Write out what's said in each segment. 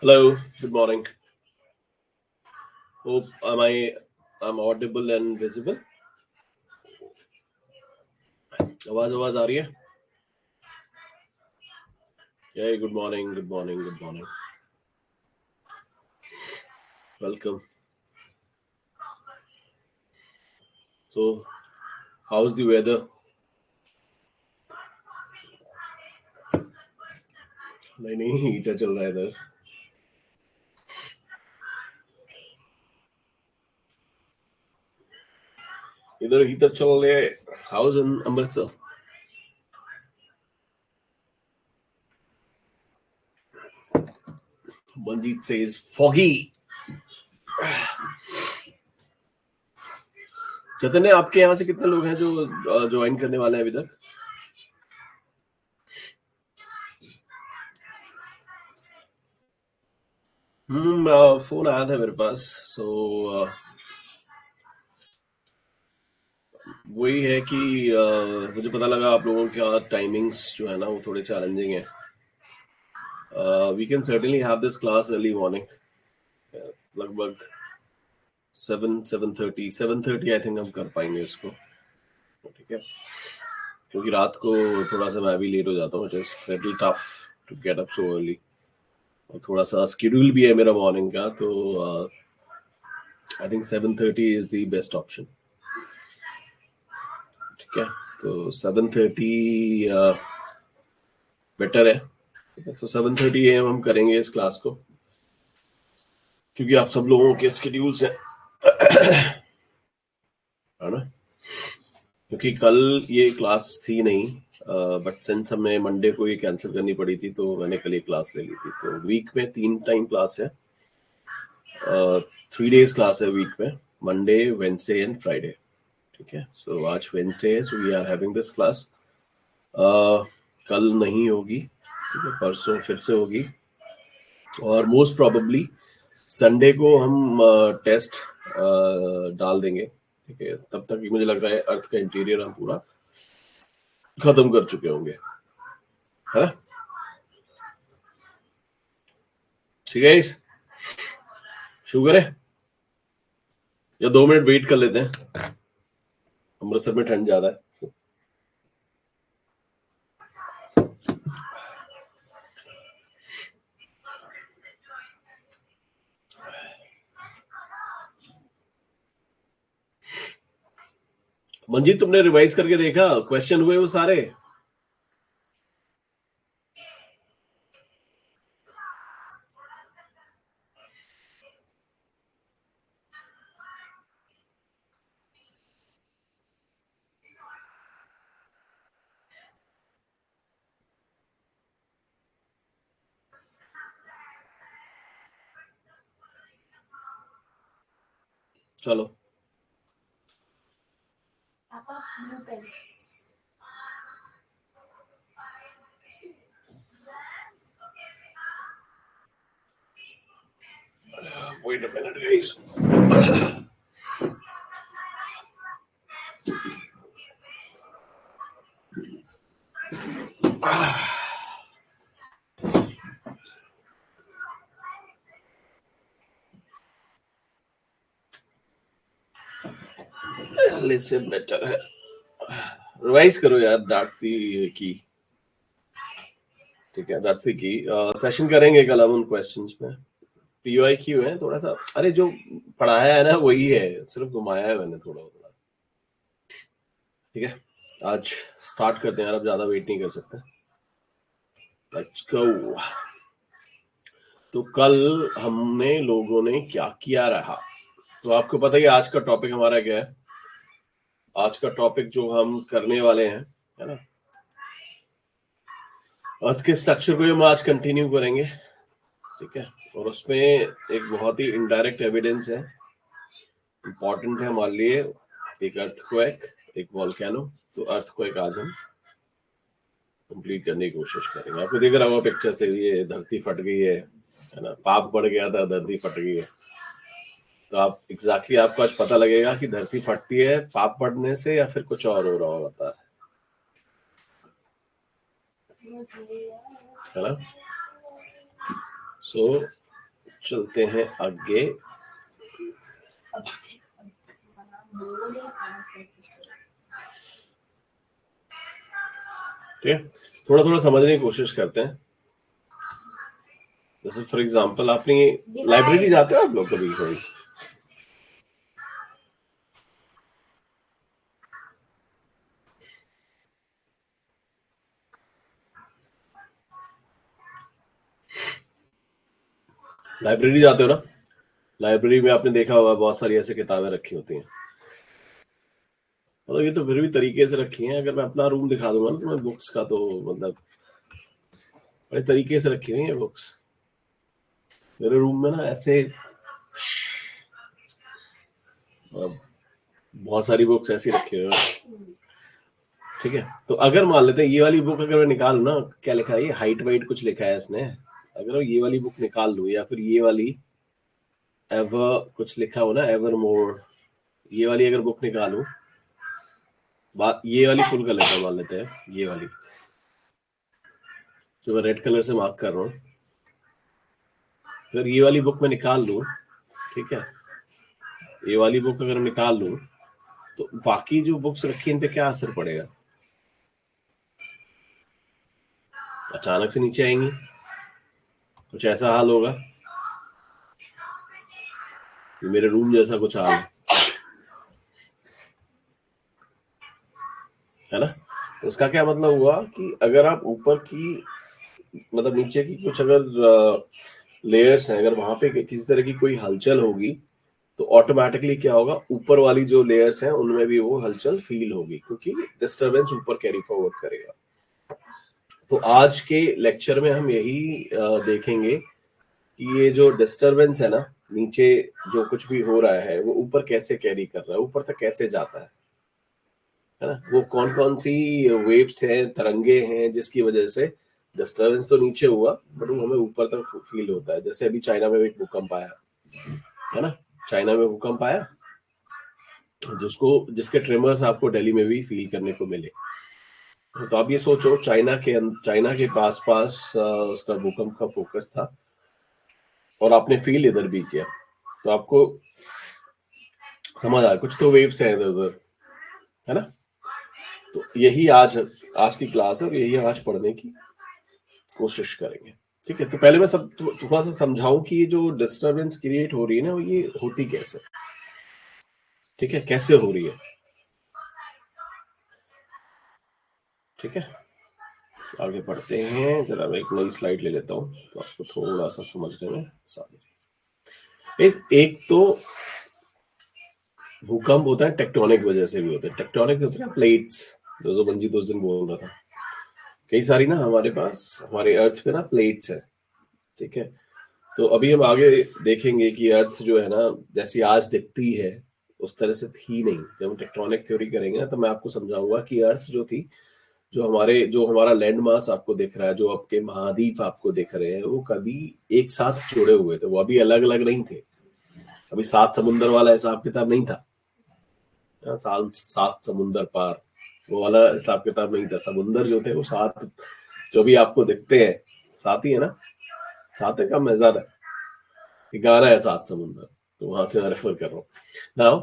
Hello, good morning. Hope I'm audible and visible. आवाज आवाज आ रही है? Hey, good morning, good morning, good morning. Welcome. So, how's the weather? नहीं heater चल रहा है इधर. इधर हीटर चल रहा है. How's in Amritsar? Manjeet says foggy. चैतन्य, आपके यहाँ से कितने लोग हैं जो ज्वाइन करने वाले हैं अभी तक? फोन आया था मेरे पास. सो वही है कि मुझे पता लगा आप लोगों के टाइमिंग्स जो है ना वो थोड़े चैलेंजिंग है. We can certainly have this class early morning. लगभग 7:30 आई थिंक हम कर पाएंगे इसको. ठीक है, क्योंकि रात को थोड़ा सा मैं भी लेट हो जाता हूँ. It is little tough to get up so early. और थोड़ा सा स्केड्यूल भी है मेरा मॉर्निंग का, तो I think 7:30 is the best option. ठीक है, तो 7:30 बेटर है. सो 7:30 AM हम करेंगे इस क्लास को, क्योंकि आप सब लोगों के स्केड्यूल्स हैं, है ना. क्योंकि कल ये क्लास थी नहीं, बट सिंस हमें मंडे को ये कैंसिल करनी पड़ी थी, तो मैंने कल ये क्लास ले ली थी. तो वीक में 3 टाइम क्लास है. 3 days क्लास है वीक में, मंडे, वेंसडे एंड फ्राइडे. ठीक है, सो आज वेंसडे है, so we are having this class. कल नहीं होगी, ठीक है, परसों फिर से होगी. और मोस्ट प्रोबेबली संडे को हम टेस्ट डाल देंगे. ठीक है, तब तक मुझे लग रहा है अर्थ का इंटीरियर हम पूरा खत्म कर चुके होंगे, है ना. ठीक है, शुरू करें या 2 मिनट वेट कर लेते हैं? अमृतसर में ठंड ज्यादा है. मंजीत, तुमने रिवाइज करके देखा? क्वेश्चन हुए वो सारे? चलो, wait a minute guys. से बेटर है रिवाइज करो यार. That's the key. ठीक है, दैट्स द की. सेशन करेंगे कल हम उन क्वेश्चंस में. PYQ है थोड़ा सा. अरे जो पढ़ाया है ना वही है, सिर्फ घुमाया है मैंने थोड़ा थोड़ा. ठीक है, आज स्टार्ट करते हैं यार, अब ज्यादा वेट नहीं कर सकते. Let's go. तो कल हमने लोगों ने क्या किया रहा, तो आपको पता ही आज का टॉपिक हमारा क्या है. आज का टॉपिक जो हम करने वाले हैं, है ना, अर्थ के स्ट्रक्चर को हम आज कंटिन्यू करेंगे. ठीक है, और उसमें एक बहुत ही इनडायरेक्ट एविडेंस है, इंपॉर्टेंट है हमारे लिए. एक अर्थक्वेक, एक वॉल्केनो. तो अर्थक्वेक आज हम कंप्लीट करने की कोशिश करेंगे. आपको दिख रहा होगा पिक्चर से, ये धरती फट गई है ना. पाप बढ़ गया था, धरती फट गई है. तो आप एग्जैक्टली आपको आज पता लगेगा कि धरती फटती है पाप बढ़ने से या फिर कुछ और हो रहा होता है ना. सो चलते हैं आगे। ठीक है, थोड़ा थोड़ा समझने की कोशिश करते हैं। जैसे फॉर एग्जांपल, आपने लाइब्रेरी जाते हो आप लोग कभी कभी? लाइब्रेरी जाते हो ना? लाइब्रेरी में आपने देखा होगा बहुत सारी ऐसे किताबें रखी होती हैं। मतलब ये तो फिर भी तरीके से रखी हैं। अगर मैं अपना रूम दिखा दूंगा ना तुम्हें बुक्स का, तो मतलब बड़े तरीके से रखी हुई है बुक्स। मेरे रूम में ना ऐसे बहुत सारी बुक्स ऐसी रखी हुई है। ठीक है, तो अगर मान लेते हैं ये वाली बुक अगर मैं निकालू ना, क्या लिखा है, ये हाइट वाइट कुछ लिखा है इसने। अगर मैं ये वाली बुक निकाल लूं, या फिर ये वाली एवर कुछ लिखा हो ना, एवर मोर, ये वाली अगर बुक निकालूं, बात ये वाली फुल कर लेते हैं, मान लेते हैं ये वाली जो मैं रेड कलर से मार्क कर रहा हूँ, अगर ये वाली बुक मैं निकाल लूं, ठीक है, ये वाली बुक अगर निकाल लूं, तो बाकी जो बुक्स रखी हैं इन पे क्या असर पड़ेगा? अचानक से नीचे आएंगी, कुछ ऐसा हाल होगा कि मेरे रूम जैसा कुछ हाल है ना। तो उसका क्या मतलब हुआ कि अगर आप ऊपर की मतलब नीचे की कुछ अगर लेयर्स हैं, अगर वहां पे किसी तरह की कोई हलचल होगी, तो ऑटोमेटिकली क्या होगा, ऊपर वाली जो लेयर्स हैं उनमें भी वो हलचल फील होगी, क्योंकि डिस्टरबेंस ऊपर कैरी फॉरवर्ड करेगा। तो आज के लेक्चर में हम यही देखेंगे कि ये जो डिस्टरबेंस है ना, नीचे जो कुछ भी हो रहा है वो ऊपर कैसे कैरी कर रहा है, ऊपर तक कैसे जाता है ना। वो कौन कौन सी वेव्स हैं, तरंगे हैं, जिसकी वजह से डिस्टरबेंस तो नीचे हुआ बट वो हमें ऊपर तक फील होता है। जैसे अभी चाइना में एक भूकंप आया है ना, चाइना में भूकंप आया, जिसको जिसके ट्रेमर्स आपको दिल्ली में भी फील करने को मिले। तो आप ये सोचो, चाइना के पास पास उसका भूकंप का फोकस था, और आपने फील इधर भी किया, तो आपको समझ आया कुछ तो वेव्स हैं इधर उधर, है ना। तो यही आज आज की क्लास है, और यही आज पढ़ने की कोशिश करेंगे। ठीक है, तो पहले मैं सब थोड़ा सा समझाऊं कि ये जो डिस्टरबेंस क्रिएट हो रही है ना, ये होती कैसे, ठीक है, कैसे हो रही है। ठीक है, आगे बढ़ते हैं। जरा मैं एक नई स्लाइड ले लेता हूँ तो आपको थोड़ा सा समझने में आसानी। एक तो भूकंप होता है टेक्टोनिक वजह से भी होता है। टेक्टोनिक होता है प्लेट्स, जो मंजीत उस दिन बोल रहा था, कई सारी ना हमारे पास हमारे अर्थ पे ना प्लेट्स है। ठीक है, तो अभी हम आगे देखेंगे कि अर्थ जो है ना, जैसी आज दिखती है उस तरह से थी नहीं। जब हम टेक्टोनिक थ्योरी करेंगे ना, तो मैं आपको समझाऊंगा कि अर्थ जो थी, जो हमारा लैंड मास आपको दिख रहा है, जो आपके महाद्वीप आपको दिख रहे हैं, वो कभी एक साथ जुड़े हुए थे, वो अभी अलग अलग नहीं थे। अभी 7 समुंदर वाला हिसाब किताब नहीं था, साल 7 समुंदर पार, वो वाला हिसाब किताब नहीं था। समुंदर जो थे वो 7, जो भी आपको दिखते हैं 7 ही है ना, 7 है कम है ज्यादा, ये गाना है 7 समुंदर, तो वहां से मैं रेफर कर रहा हूँ नाउ।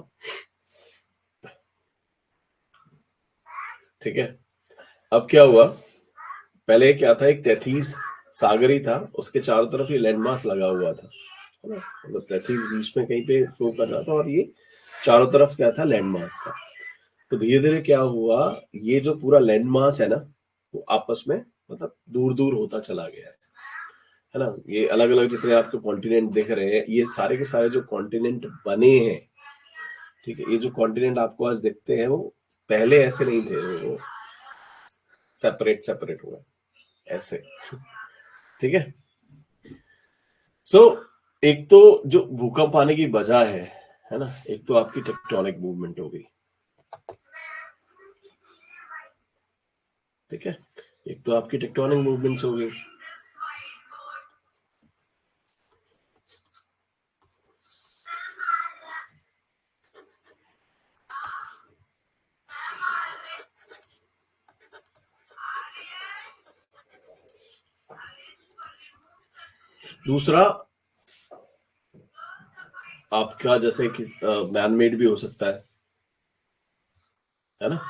ठीक है, अब क्या हुआ, पहले क्या था, एक तैतीस सागर ही था, उसके चारों तरफ ये लैंडमास लगा हुआ था, है ना। मतलब तैतीस बीच में कहीं पे फ्लो कर रहा था, और ये चारों तरफ क्या था, लैंडमास था। तो धीरे धीरे क्या हुआ, ये जो पूरा लैंडमास है ना, वो आपस में मतलब दूर दूर होता चला गया है ना। ये अलग अलग जितने आपको कॉन्टिनेंट दिख रहे हैं, ये सारे के सारे जो कॉन्टिनेंट बने हैं, ठीक है, ये जो कॉन्टिनेंट आपको आज दिखते हैं, वो पहले ऐसे नहीं थे, वो सेपरेट सेपरेट हुए ऐसे। ठीक है, सो एक तो जो भूकंप आने की वजह है ना, एक तो आपकी टेक्टोनिक मूवमेंट हो गई। ठीक है, एक तो आपकी टेक्टोनिक मूवमेंट्स हो गई। दूसरा, आपका जैसे कि मैन मेड भी हो सकता है ना,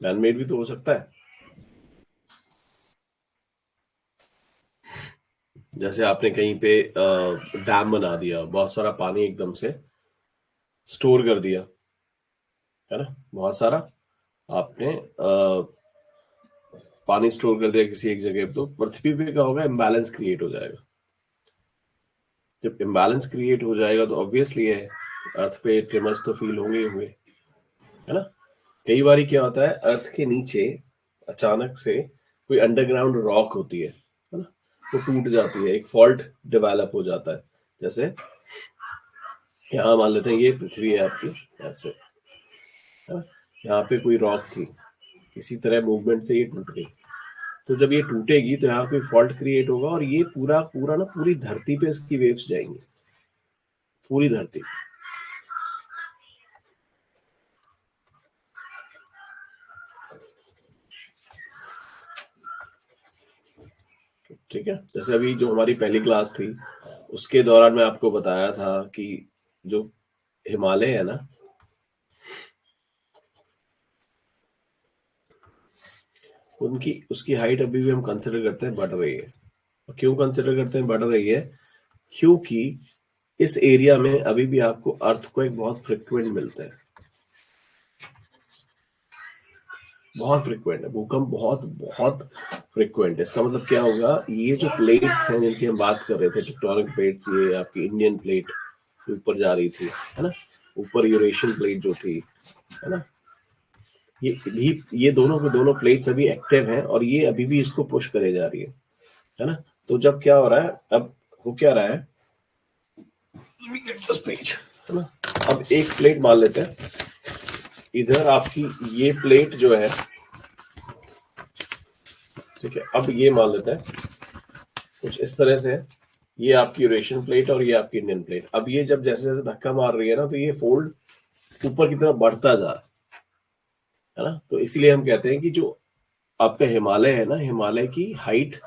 मैन मेड भी तो हो सकता है। जैसे आपने कहीं पे डैम बना दिया, बहुत सारा पानी एकदम से स्टोर कर दिया, है ना, बहुत सारा आपने पानी स्टोर कर दिया किसी एक जगह पे, तो पृथ्वी पे क्या होगा, इम्बैलेंस क्रिएट हो जाएगा। जब इम्बैलेंस क्रिएट हो जाएगा तो ऑब्वियसली है अर्थ पे ट्रिमर्स तो फील होंगे ही होंगे, है ना। कई बार क्या होता है, अर्थ के नीचे अचानक से कोई अंडरग्राउंड रॉक होती है ना, वो टूट जाती है, एक फॉल्ट डेवलप हो जाता है। जैसे यहाँ मान लेते हैं ये पृथ्वी है आपकी, ऐसे, है ना, यहाँ पे कोई रॉक थी, किसी तरह मूवमेंट से ये टूट गई। तो जब ये टूटेगी तो यहाँ कोई फॉल्ट क्रिएट होगा और ये पूरा पूरा ना पूरी धरती पे इसकी वेव्स जाएंगी, पूरी धरती। ठीक है, जैसे अभी जो हमारी पहली क्लास थी उसके दौरान मैं आपको बताया था कि जो हिमालय है ना, उनकी उसकी हाइट अभी भी हम कंसिडर करते हैं बढ़ रही है। और क्यों कंसिडर करते हैं बढ़ रही है, क्योंकि इस एरिया में अभी भी आपको अर्थक्वेक बहुत फ्रिक्वेंट मिलते हैं, बहुत फ्रिक्वेंट है, भूकंप बहुत बहुत फ्रिक्वेंट है। इसका मतलब क्या होगा, ये जो प्लेट्स हैं जिनकी हम बात कर रहे थे, टेक्टोनिक प्लेट्स, ये आपकी इंडियन प्लेट ऊपर जा रही थी, है ना, ऊपर यूरेशियन प्लेट जो थी, है ना, ये दोनों के दोनों प्लेट्स अभी एक्टिव हैं और ये अभी भी इसको पुश करे जा रही है ना। तो जब क्या हो रहा है, अब हो क्या रहा है, पेज, है ना, अब एक प्लेट मान लेते हैं, इधर आपकी ये प्लेट जो है, ठीक है, अब ये मान लेते हैं कुछ इस तरह से, ये आपकी यूरेशियन प्लेट और ये आपकी इंडियन प्लेट। अब ये जब जैसे जैसे धक्का मार रही है ना, तो ये फोल्ड ऊपर की तरफ बढ़ता जा रहा है ना। तो इसीलिए हम कहते हैं कि जो आपका हिमालय है ना, हिमालय की हाइट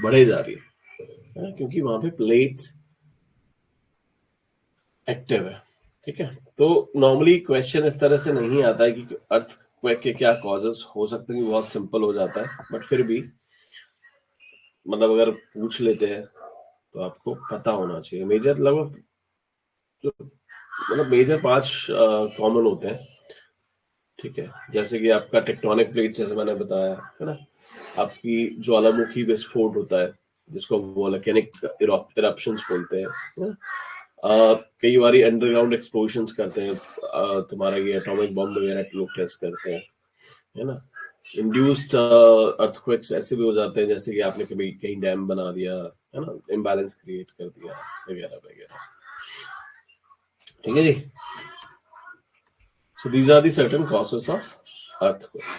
बढ़े जा रही है ना, क्योंकि वहां पे प्लेट्स एक्टिव है। ठीक है, तो नॉर्मली क्वेश्चन इस तरह से नहीं आता है कि अर्थ के क्या कॉजेस हो सकते हैं, बहुत सिंपल हो जाता है, बट फिर भी मतलब अगर पूछ लेते हैं तो आपको पता होना चाहिए। मेजर लगभग जो मतलब मेजर 5 कॉमन होते हैं। ठीक है, जैसे कि आपका टेक्टोनिक प्लेट, जैसे मैंने बताया, है ना, आपकी ज्वालामुखी विस्फोट होता है जिसको वोल्केनिक इरप्शंस बोलते हैं, है ना? कई बार अंडरग्राउंड एक्सप्लोजन्स करते हैं, तुम्हारा ये एटॉमिक बम वगैरह लोग टेस्ट करते हैं, है ना। इंड्यूस्ड अर्थक्वेक्स ऐसे भी हो जाते हैं, जैसे कि आपने कभी कहीं डैम बना दिया, है ना, इम्बैलेंस क्रिएट कर दिया, वगैरह वगैरह। ठीक है जी, so these are the certain causes of earthquake.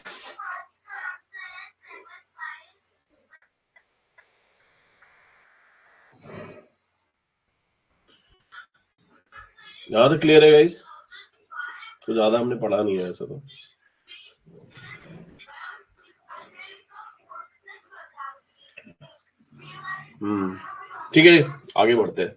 ज्यादा क्लियर है गाइस, तो ज्यादा हमने पढ़ा नहीं है ऐसा तो। ठीक है, आगे बढ़ते हैं।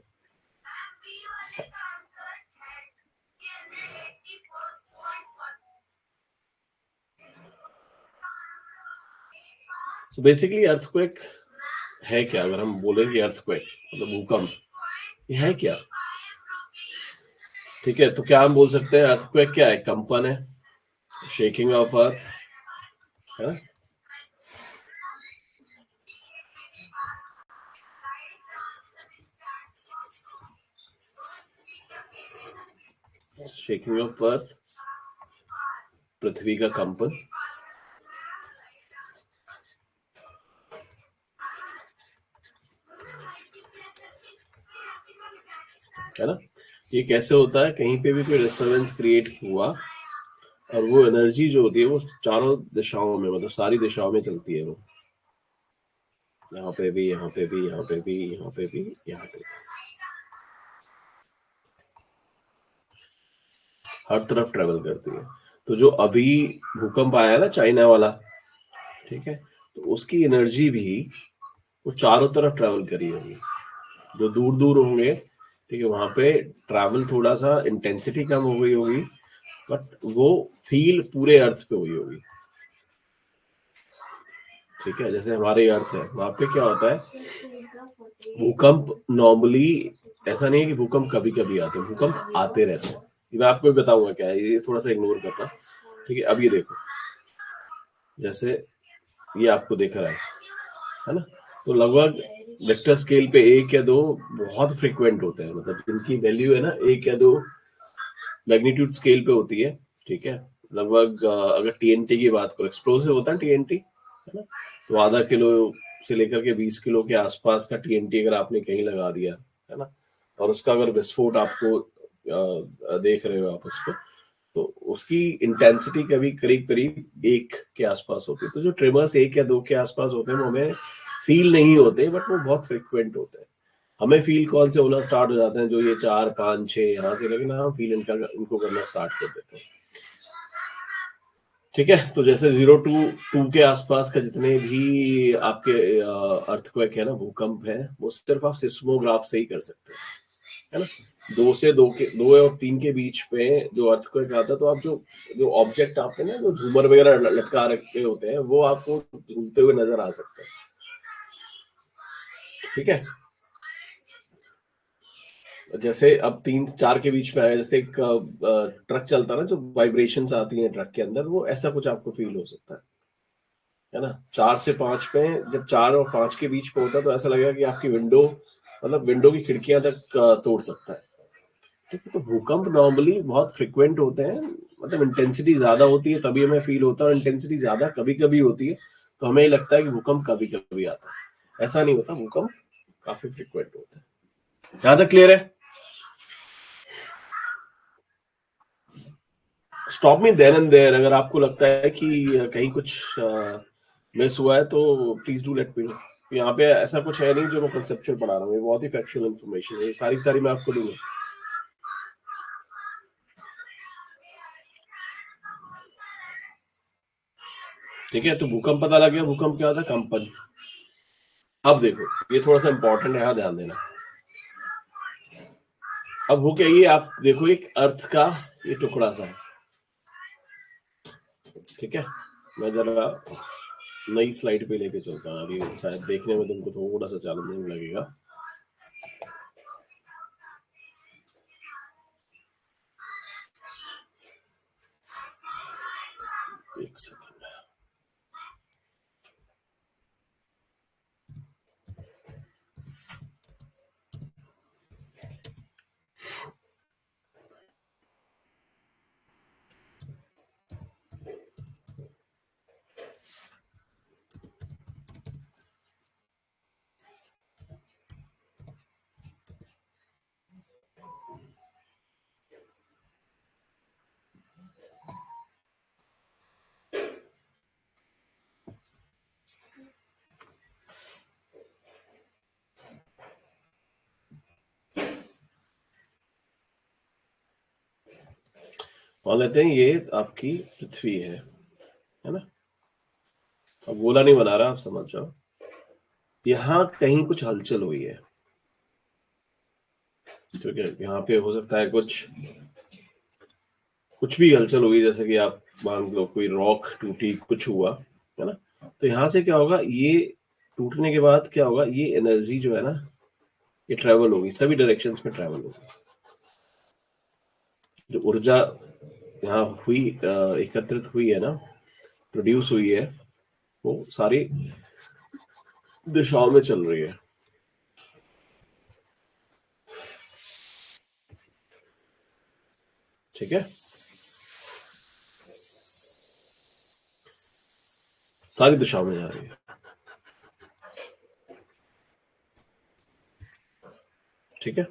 So बेसिकली अर्थक्वेक है क्या, अगर हम बोले कि अर्थक्वेक मतलब भूकंप, ये है क्या। ठीक है, तो क्या हम बोल सकते हैं अर्थक्वेक क्या है, कंपन है, शेकिंग ऑफ अर्थ, है, शेकिंग ऑफ अर्थ, पृथ्वी का कंपन, है ना। ये कैसे होता है, कहीं पे भी कोई डिस्टरबेंस क्रिएट हुआ और वो एनर्जी जो होती है वो चारों दिशाओं में, मतलब सारी दिशाओं में चलती है, वो यहाँ पे भी, यहाँ पे भी, यहाँ पे भी, यहाँ पे भी, यहाँ पे, हर तरफ ट्रेवल करती है। तो जो अभी भूकंप आया है ना, चाइना वाला, ठीक है, तो उसकी एनर्जी भी वो चारों तरफ ट्रेवल करी होगी। जो दूर दूर होंगे, ठीक है, वहां पे ट्रैवल थोड़ा सा इंटेंसिटी कम हो गई होगी, बट वो फील पूरे अर्थ पे हुई होगी। ठीक है, जैसे हमारे अर्थ है, वहां पे क्या होता है, भूकंप नॉर्मली ऐसा नहीं है कि भूकंप कभी कभी आते हैं, भूकंप आते रहते हैं। ये मैं आपको भी बताऊंगा क्या है, ये थोड़ा सा इग्नोर करना। ठीक है, अब ये देखो, जैसे ये आपको दिख रहा है ना, तो लगभग वेक्टर स्केल पे 1 या 2 बहुत फ्रिक्वेंट होते हैं, मतलब जिनकी वैल्यू है ना 1 या 2 मैग्नीट्यूड स्केल पे होती है। ठीक है, लगभग अगर टीएनटी की बात करो, एक्सप्लोसिव होता है टीएनटी, है ना, तो आधा किलो से लेकर के 20 किलो के आसपास का टीएनटी अगर आपने कहीं लगा दिया, है ना, और उसका अगर विस्फोट आपको देख रहे हो आप उसको, तो उसकी इंटेंसिटी कभी करीब करीब 1 के आसपास होती है। तो जो ट्रिमर्स 1 या 2 के आसपास होते हैं वो हमें फील नहीं होते, बट वो बहुत फ्रिक्वेंट होते हैं। हमें फील कौन से होना स्टार्ट हो जाते हैं, जो ये 4 5 6 यहाँ से, लेकिन हम फील इनको करना स्टार्ट कर देते हैं। ठीक है, तो जैसे 0 to 2 के आसपास का जितने भी आपके अर्थक्वेक है ना, भूकंप है, वो सिर्फ आप सिस्मोग्राफ से ही कर सकते हैं, है ना। 2 और 3 के बीच में जो अर्थक्वेक आता है, तो आप जो जो ऑब्जेक्ट आपके ना, जो झूमर वगैरह लटका रखे होते हैं, वो आपको झूलते हुए नजर आ सकते हैं। ठीक है, जैसे अब 3 4 के बीच में आया, जैसे एक ट्रक चलता है ना, जो वाइब्रेशंस आती हैं ट्रक के अंदर, वो ऐसा कुछ आपको फील हो सकता है ना। 4 से 5 में, जब 4 और 5 के बीच में होता है, तो ऐसा लगेगा कि आपकी विंडो, मतलब विंडो की खिड़कियां तक तोड़ सकता है। ठीक है, तो भूकंप नॉर्मली बहुत फ्रिक्वेंट होते हैं, मतलब इंटेंसिटी ज्यादा होती है तभी हमें फील होता है, और इंटेंसिटी ज्यादा कभी कभी होती है तो हमें लगता है कि भूकंप कभी कभी आता है। ऐसा नहीं होता, भूकंप काफी फ्रिक्वेंट होता है। यहां तक क्लियर है? Stop me then and there, अगर आपको लगता है कि कहीं कुछ मिस हुआ है तो please do let me know. यहाँ पे ऐसा कुछ है नहीं जो मैं कंसेप्चुअल पढ़ा रहा हूँ, ये बहुत ही फैक्चुअल इन्फॉर्मेशन है, ये सारी सारी मैं आपको दूंगा। ठीक है, तो भूकंप पता लग गया, भूकंप क्या होता है, कंपन। अब देखो, ये थोड़ा सा इंपॉर्टेंट है, यहाँ ध्यान देना। अब वो क्या, ये आप देखो एक अर्थ का ये टुकड़ा सा है। ठीक है, मैं जरा नई स्लाइड पे लेके चलता हूँ, अभी शायद देखने में तुमको थोड़ा सा चैलेंजिंग लगेगा। एक सेकंड। मान लेते हैं ये आपकी पृथ्वी है ना। अब गोला नहीं बना रहा, आप समझ जाओ। यहाँ कहीं कुछ हलचल हुई है, ठीक है, यहाँ पे हो सकता है कुछ कुछ भी हलचल हुई, जैसे कि आप मान लो कोई रॉक टूटी, कुछ हुआ, है ना। तो यहाँ से क्या होगा, ये टूटने के बाद क्या होगा, ये एनर्जी जो है ना, ये ट्रेवल होगी, सभी डायरेक्शंस में ट्रेवल होगी। जो ऊर्जा यहाँ हुई, एकत्रित हुई है ना, प्रोड्यूस हुई है, वो सारी दिशाओं में चल रही है। ठीक है, सारी दिशाओं में जा रही है। ठीक है,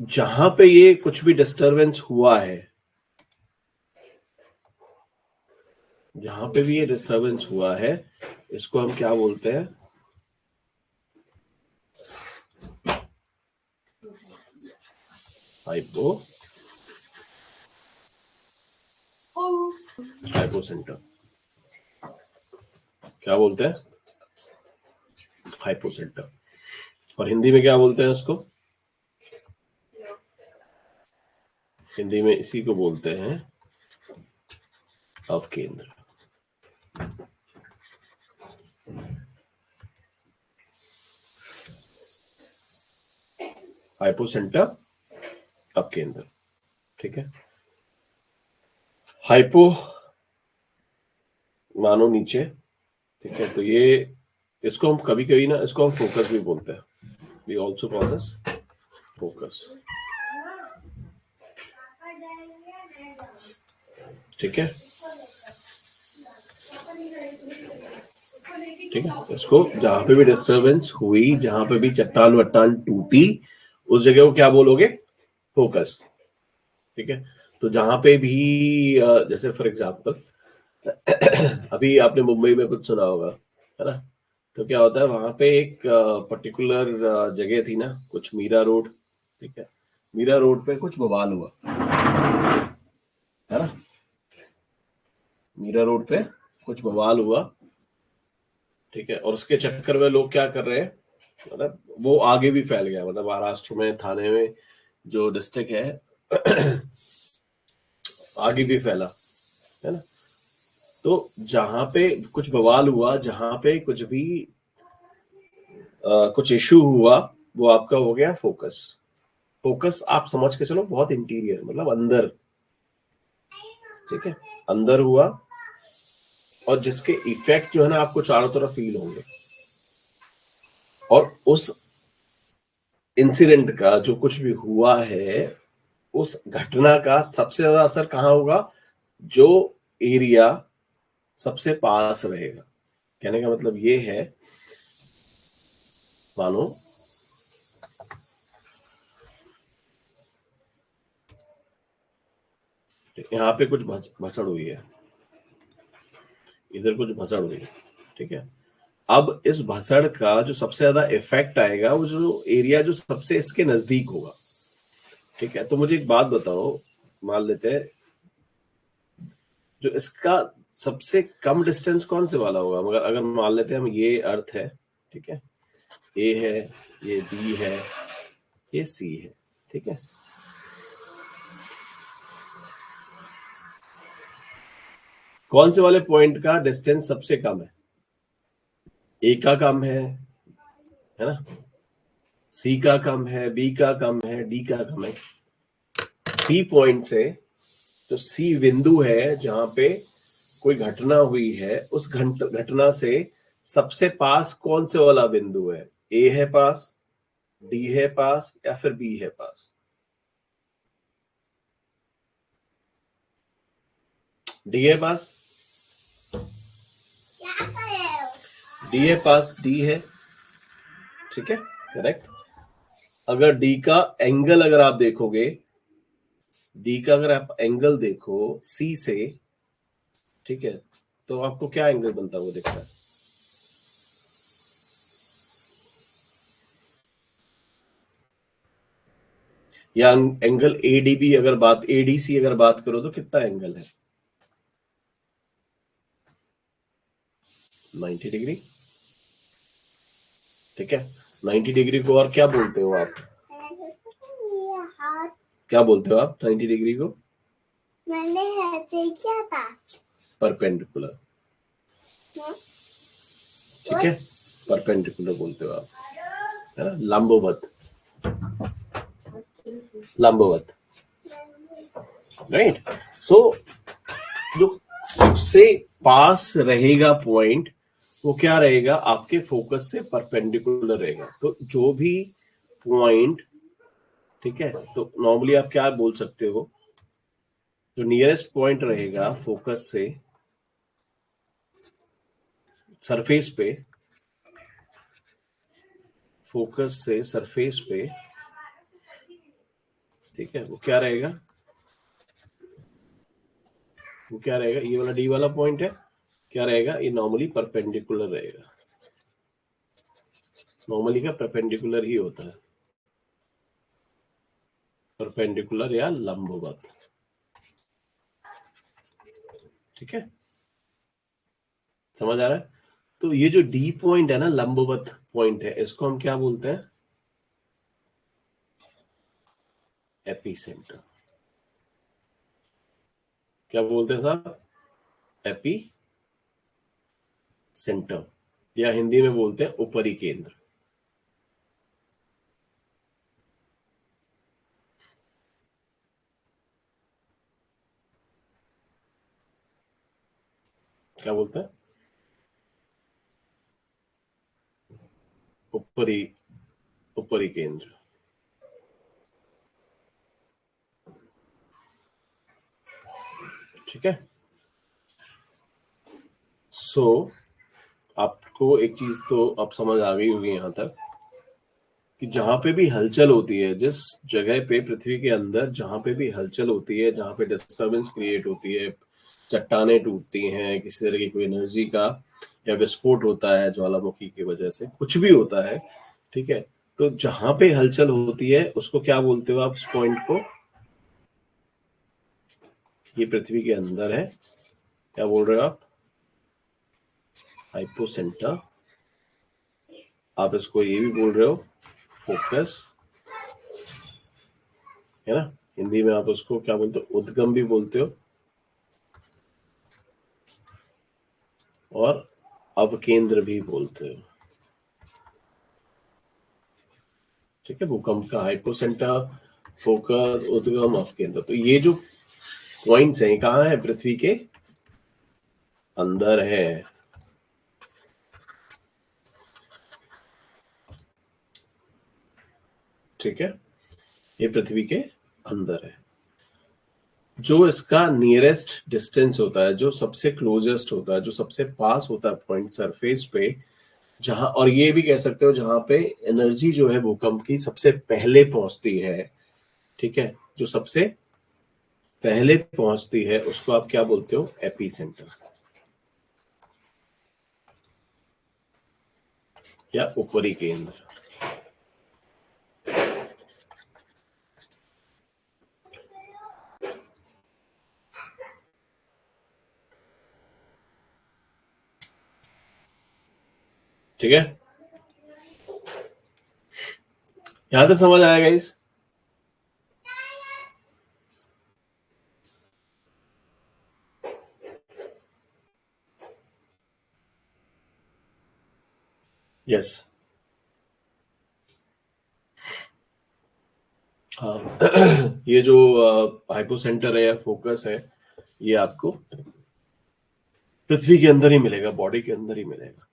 जहां पे ये कुछ भी डिस्टरबेंस हुआ है, जहां पे भी ये डिस्टरबेंस हुआ है, इसको हम क्या बोलते हैं, हाइपो हाइपोसेंटर। क्या बोलते हैं, हाइपोसेंटर। और हिंदी में क्या बोलते हैं उसको, हिंदी में इसी को बोलते हैं अवकेंद्र। हाइपोसेंटर, अपकेंद्र, ठीक है। हाइपो मानो नीचे, ठीक है। तो ये इसको हम कभी कभी ना इसको हम फोकस भी बोलते हैं, we also call this focus, ठीक है। ठीक है, इसको जहां पे भी डिस्टरबेंस हुई, जहां पे भी चट्टान वट्टान टूटी, उस जगह को क्या बोलोगे? फोकस, ठीक है। तो जहां पे भी जैसे फॉर एग्जांपल अभी आपने मुंबई में कुछ सुना होगा, है ना? तो क्या होता है वहां पे एक पर्टिकुलर जगह थी ना, कुछ मीरा रोड, ठीक है। मीरा रोड पे कुछ बवाल हुआ, है ना? मीरा रोड पे कुछ बवाल हुआ, ठीक है। और उसके चक्कर में लोग क्या कर रहे हैं, मतलब वो आगे भी फैल गया, मतलब महाराष्ट्र में थाने में जो डिस्ट्रिक्ट है आगे भी फैला, है ना? तो जहां पे कुछ बवाल हुआ, जहां पे कुछ भी कुछ इश्यू हुआ, वो आपका हो गया फोकस। फोकस आप समझ के चलो बहुत इंटीरियर, मतलब अंदर, ठीक है, अंदर हुआ, और जिसके इफेक्ट जो है ना आपको चारों तरफ फील होंगे। और उस इंसिडेंट का जो कुछ भी हुआ है, उस घटना का सबसे ज्यादा असर कहाँ होगा? जो एरिया सबसे पास रहेगा। कहने का मतलब ये है, मानो यहाँ पे कुछ भसड़ हुई है, इधर कुछ भसड़ हुई है, ठीक है। अब इस भसड़ का जो सबसे ज्यादा इफेक्ट आएगा, वो जो एरिया जो सबसे इसके नजदीक होगा, ठीक है। तो मुझे एक बात बताओ, मान लेते हैं जो इसका सबसे कम डिस्टेंस कौन से वाला होगा? मगर अगर मान लेते हैं हम, ये अर्थ है, ठीक है, ए है, ये बी है, ये सी है, ठीक है। कौन से वाले पॉइंट का डिस्टेंस सबसे कम है? ए का कम है ना? सी का कम है, बी का कम है, डी का कम है। सी पॉइंट से, जो सी बिंदु है जहां पे कोई घटना हुई है, उस घटना से सबसे पास कौन से वाला बिंदु है? ए है पास, डी है पास, या फिर बी है पास? डी है पास, डी है पास, डी है, ठीक है, करेक्ट। अगर डी का एंगल अगर आप देखोगे, डी का अगर आप एंगल देखो सी से, ठीक है, तो आपको क्या एंगल बनता हुआ दिख रहा है? या एंगल एडीबी अगर बात, एडीसी अगर बात करो तो कितना एंगल है? 90 डिग्री, ठीक है। 90 डिग्री को और क्या बोलते हो आप? क्या बोलते हो आप 90 डिग्री को? मैंने ऐसे किया था, परपेंडिकुलर, ठीक है, परपेंडिकुलर बोलते हो आप, है ना? लंबवत, लंबवत, राइट। सो जो सबसे पास रहेगा पॉइंट, वो क्या रहेगा? आपके फोकस से परपेंडिकुलर रहेगा। तो जो भी पॉइंट, ठीक है, तो नॉर्मली आप क्या बोल सकते हो, जो नियरेस्ट पॉइंट रहेगा फोकस से सरफेस पे, फोकस से सरफेस पे, ठीक है, वो क्या रहेगा? वो क्या रहेगा? ये वाला डी वाला पॉइंट है, क्या रहेगा? ये नॉर्मली परपेंडिकुलर रहेगा। नॉर्मली का परपेंडिकुलर ही होता है, परपेंडिकुलर या लंबवत, ठीक है, समझ आ रहा है? तो ये जो डी पॉइंट है ना, लंबवत पॉइंट है, इसको हम क्या बोलते हैं? एपी सेंटर, क्या बोलते हैं साहब? एपी सेंटर, या हिंदी में बोलते हैं ऊपरी केंद्र। क्या बोलते हैं? ऊपरी, ऊपरी केंद्र। ठीक है। सो आपको एक चीज तो अब समझ आ गई होगी यहां तक कि जहां पे भी हलचल होती है, जिस जगह पे पृथ्वी के अंदर जहां पे भी हलचल होती है, जहां पे डिस्टरबेंस क्रिएट होती है, चट्टाने टूटती हैं, किसी तरह की कोई एनर्जी का या विस्फोट होता है ज्वालामुखी की वजह से, कुछ भी होता है, ठीक है, तो जहां पे हलचल होती है उसको क्या बोलते हो आप उस पॉइंट को? ये पृथ्वी के अंदर है, क्या बोल रहे हो आप? हाइपोसेंटर। आप इसको ये भी बोल रहे हो फोकस, है ना? हिंदी में आप उसको क्या बोलते हो? उद्गम भी बोलते हो, और अवकेंद्र भी बोलते हो। ठीक है, भूकंप का हाइपोसेंटर, फोकस, उद्गम, अवकेंद्र। तो ये जो पॉइंट्स हैं कहाँ है? पृथ्वी के अंदर है। ठीक है, ये पृथ्वी के अंदर है। जो इसका नियरेस्ट डिस्टेंस होता है, जो सबसे क्लोजेस्ट होता है, जो सबसे पास होता है पॉइंट सरफेस पे, जहां, और ये भी कह सकते हो जहां पे एनर्जी जो है भूकंप की सबसे पहले पहुंचती है, ठीक है, जो सबसे पहले पहुंचती है उसको आप क्या बोलते हो? एपी सेंटर या ऊपरी केंद्र। ठीक है, यहां तक समझ आएगा इस? यस। हाँ ये जो हाइपोसेंटर है या फोकस है, ये आपको पृथ्वी के अंदर ही मिलेगा, बॉडी के अंदर ही मिलेगा।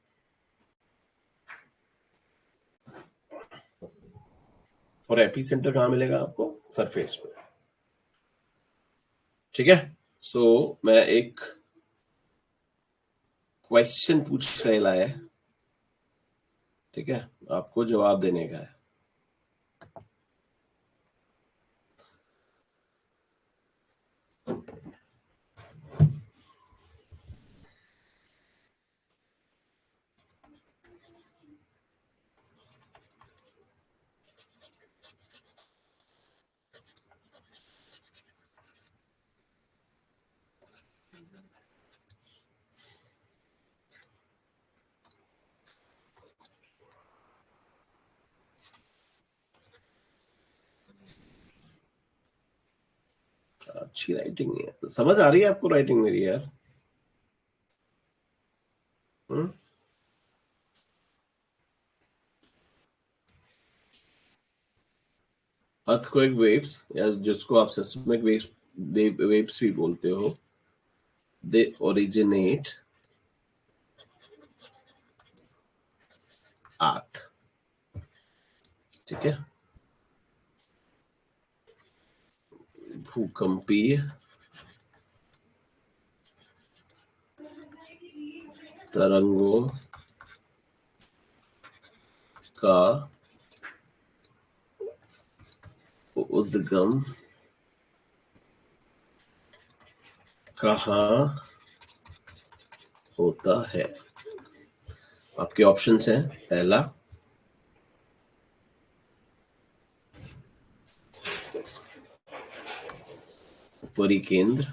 और एपी सेंटर कहाँ मिलेगा आपको? सरफेस पे। ठीक है। सो मैं एक क्वेश्चन पूछने लाया है, ठीक है, आपको जवाब देने का है। अच्छी राइटिंग है, समझ आ रही है आपको राइटिंग मेरी यार? अर्थक्वेक वेव्स, या जिसको आप सिस्मिक वेव्स, वेव्स भी बोलते हो, दे ओरिजिनेट एट, ठीक है, भूकंपीय तरंगों का उद्गम कहाँ होता है? आपके ऑप्शंस हैं, पहला ऊपरी केंद्र,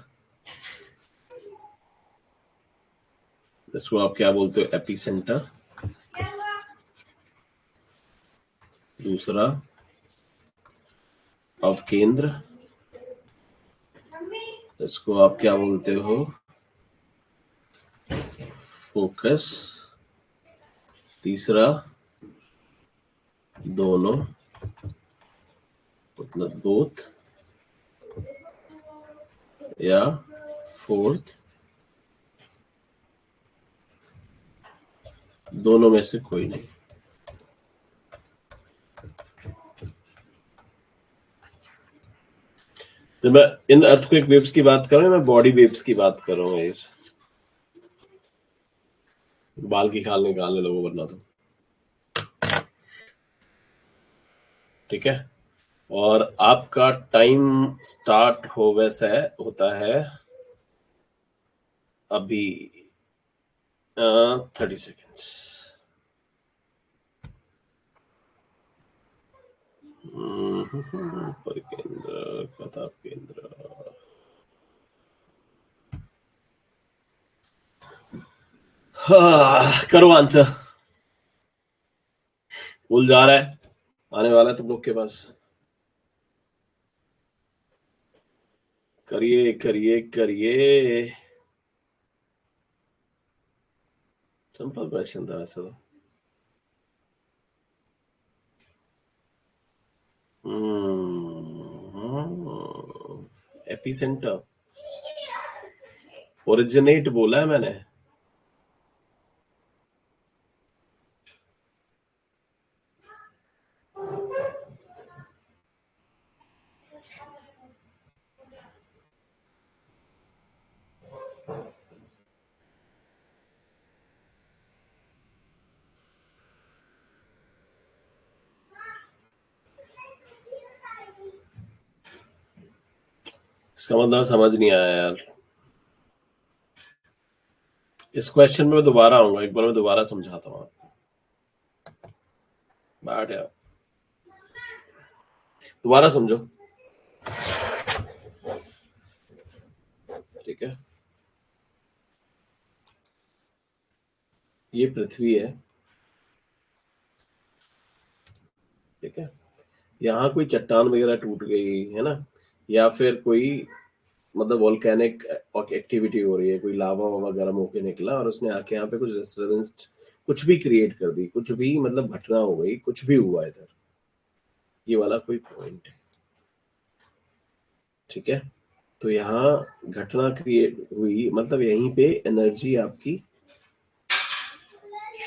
इसको आप क्या बोलते हो? AP centre. दूसरा अवकेंद्र, इसको आप क्या बोलते हो? फोकस। तीसरा दोनों, मतलब बोथ, या फोर्थ दोनों में से कोई नहीं। तो मैं इन अर्थक्वेक वेव्स की बात कर रहा हूँ, मैं बॉडी वेव्स की बात कर रहा हूँ। बाल की खाल निकालने लोगों वरना तो, ठीक है। और आपका टाइम स्टार्ट हो वैसे होता है अभी 30 सेकेंड्स। परिकेंद्र, प्रताप केंद्र। करो आंसर। भूल जा रहा है, आने वाला है तुम लोग के पास। करिए करिए करिए। सिंपल क्वेश्चन था वैसे तो। एपिसेंटर, ओरिजिनेट बोला है मैंने। इसका मतलब समझ नहीं आया यार। इस क्वेश्चन में मैं दोबारा आऊंगा, एक बार मैं दोबारा समझाता हूँ आपको। बैठ यार, दोबारा समझो, ठीक है। ये पृथ्वी है, ठीक है। यहाँ कोई चट्टान वगैरह टूट गई है ना, या फिर कोई मतलब वॉल्केनिक एक्टिविटी हो रही है, कोई लावा वावा गर्म होके निकला और उसने आके यहाँ पे कुछ डिस्टर्बेंस, कुछ भी क्रिएट कर दी, कुछ भी मतलब घटना हो गई, कुछ भी हुआ इधर, ये वाला कोई पॉइंट है, ठीक है। तो यहाँ घटना क्रिएट हुई, मतलब यहीं पे एनर्जी आपकी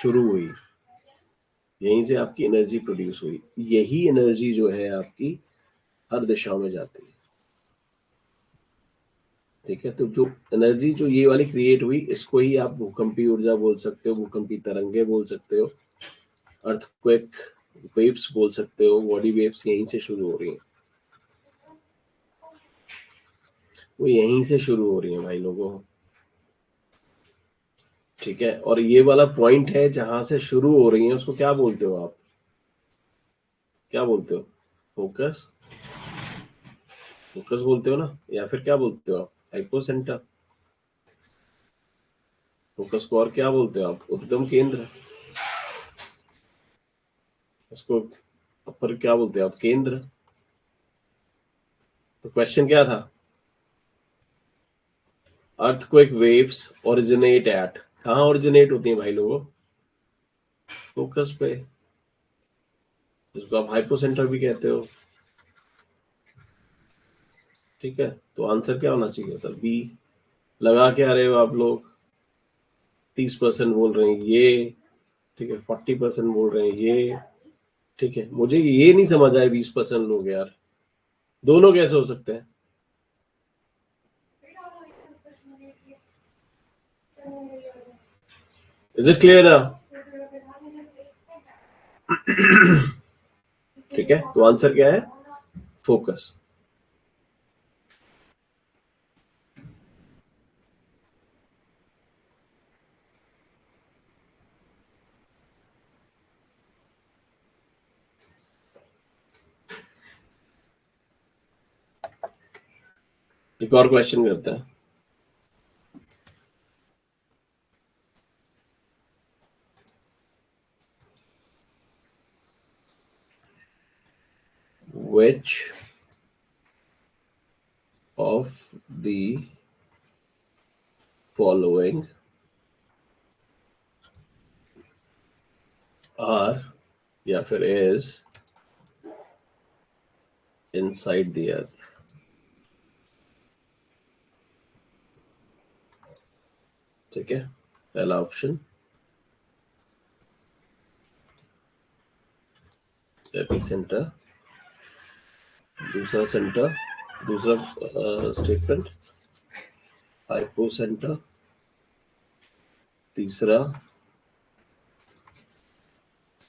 शुरू हुई, यहीं से आपकी एनर्जी प्रोड्यूस हुई। यही एनर्जी जो है आपकी हर दिशाओं में जाती है, ठीक है। तो जो एनर्जी जो ये वाली क्रिएट हुई, इसको ही आप भूकंपी ऊर्जा बोल सकते हो, भूकंपी तरंगे बोल सकते हो, अर्थक्वेक वेव्स बोल सकते हो। बॉडी वेव्स यहीं से शुरू हो रही हैं, वो यहीं से शुरू हो रही हैं भाई लोगों, ठीक है। और ये वाला पॉइंट है जहां से शुरू हो रही है, उसको क्या बोलते हो आप? क्या बोलते हो? फोकस। फोकस बोलते हो ना, या फिर क्या बोलते हो आप? हाइपोसेंटर। फोकस को और क्या बोलते हो आप? उद्गम केंद्र। उसको पर क्या बोलते हो आप? केंद्र। तो क्वेश्चन क्या था? अर्थक्वेक वेव्स ओरिजिनेट एट, कहाँ ओरिजिनेट होती हैं भाई लोगों? फोकस पे, जिसको आप हाइपोसेंटर भी कहते हो, ठीक है। तो आंसर क्या होना चाहिए था? बी। लगा क्या रहे हो आप लोग? 30% बोल रहे हैं ये, ठीक है। 40% बोल रहे हैं ये, ठीक है। मुझे ये नहीं समझ आया 20% लोग यार, दोनों कैसे हो सकते हैं? इज इट क्लियर ना? ठीक है, तो आंसर क्या है? फोकस। एक और क्वेश्चन करते हैं। Which of the following are या फिर is inside the earth. ठीक है, पहला ऑप्शन एपिसेंटर, दूसरा सेंटर, दूसरा स्टेटमेंट हाइपोसेंटर, तीसरा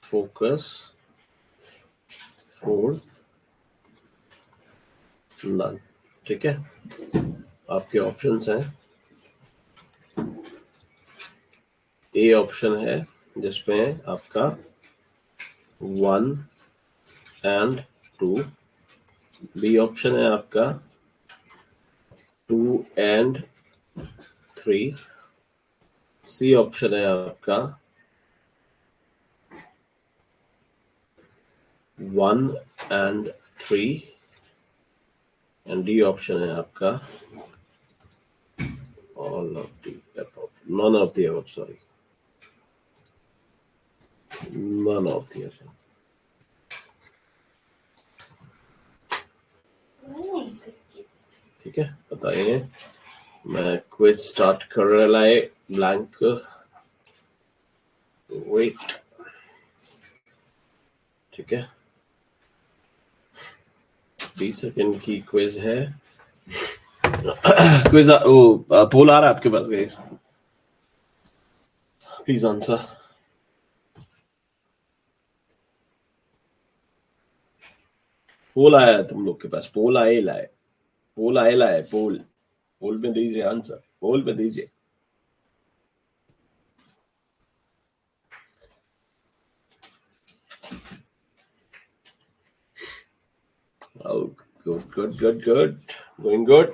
फोकस, फोर्थ नन. ठीक है, आपके ऑप्शंस हैं. ए ऑप्शन है जिसमें आपका 1 and 2, बी ऑप्शन है आपका 2 and 3, सी ऑप्शन है आपका 1 and 3 एंड डी ऑप्शन है आपका all of the above, none of the above, sorry, none of the above. ठीक है, बताइए. मैं क्विज स्टार्ट कर रहा है. Blank wait. ठीक है, 20 सेकंड की क्विज है. क्विज पोल आ रहा है आपके पास गाइस, प्लीज आंसर. पोल आया है तुम लोग के पास? पोल आएला है, पोल आएला है. पोल पोल में दीजिए आंसर, पोल में दीजिए. Oh, good. Going good.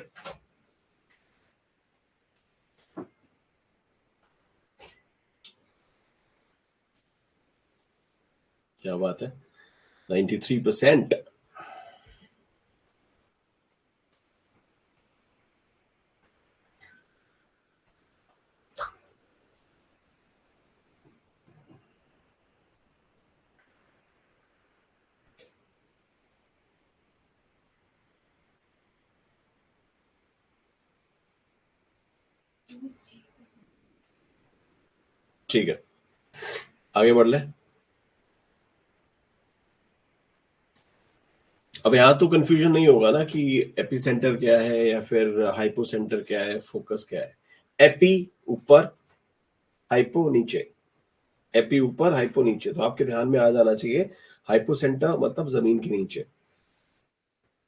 क्या बात है, 93%. ठीक है, आगे बढ़ ले. अब यहाँ तो कंफ्यूजन नहीं होगा ना कि एपिसेंटर क्या है या फिर हाइपोसेंटर क्या है, फोकस क्या है. एपी ऊपर, हाइपो नीचे. एपी ऊपर, हाइपो नीचे. तो आपके ध्यान में आ जाना चाहिए हाइपोसेंटर मतलब जमीन के नीचे.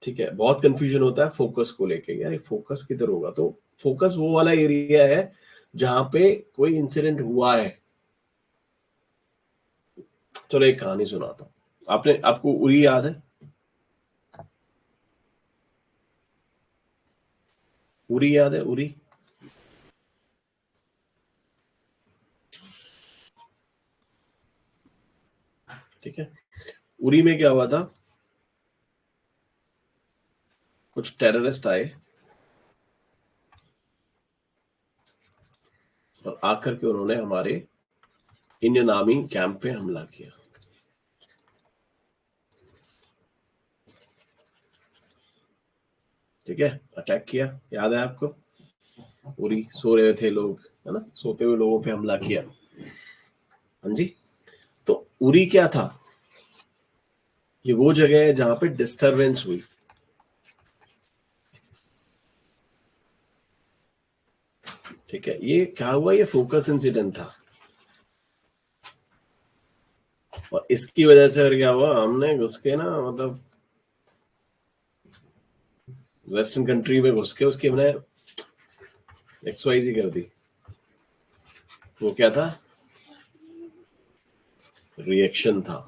ठीक है, बहुत कंफ्यूजन होता है फोकस को लेके. यार फोकस किधर होगा? तो फोकस वो वाला एरिया है जहां पे कोई इंसिडेंट हुआ है. चलो एक कहानी सुनाता हूँ. आपको उरी याद है? उरी याद है? उरी, ठीक है. उरी में क्या हुआ था? कुछ टेररिस्ट आए और आकर के उन्होंने हमारे इंडियन आर्मी कैंप पे हमला किया. ठीक है, अटैक किया. याद है आपको? उरी, सो रहे थे लोग, है ना, सोते हुए लोगों पे हमला किया. हाँ जी. तो उरी क्या था? ये वो जगह है जहां पे डिस्टरबेंस हुई. ठीक है, ये क्या हुआ? ये फोकस इंसिडेंट था. और इसकी वजह से फिर क्या हुआ? हमने घुस के ना, मतलब वेस्टर्न कंट्री में घुस के उसकी हमने एक्सवाइजी कर दी. वो क्या था? रिएक्शन था.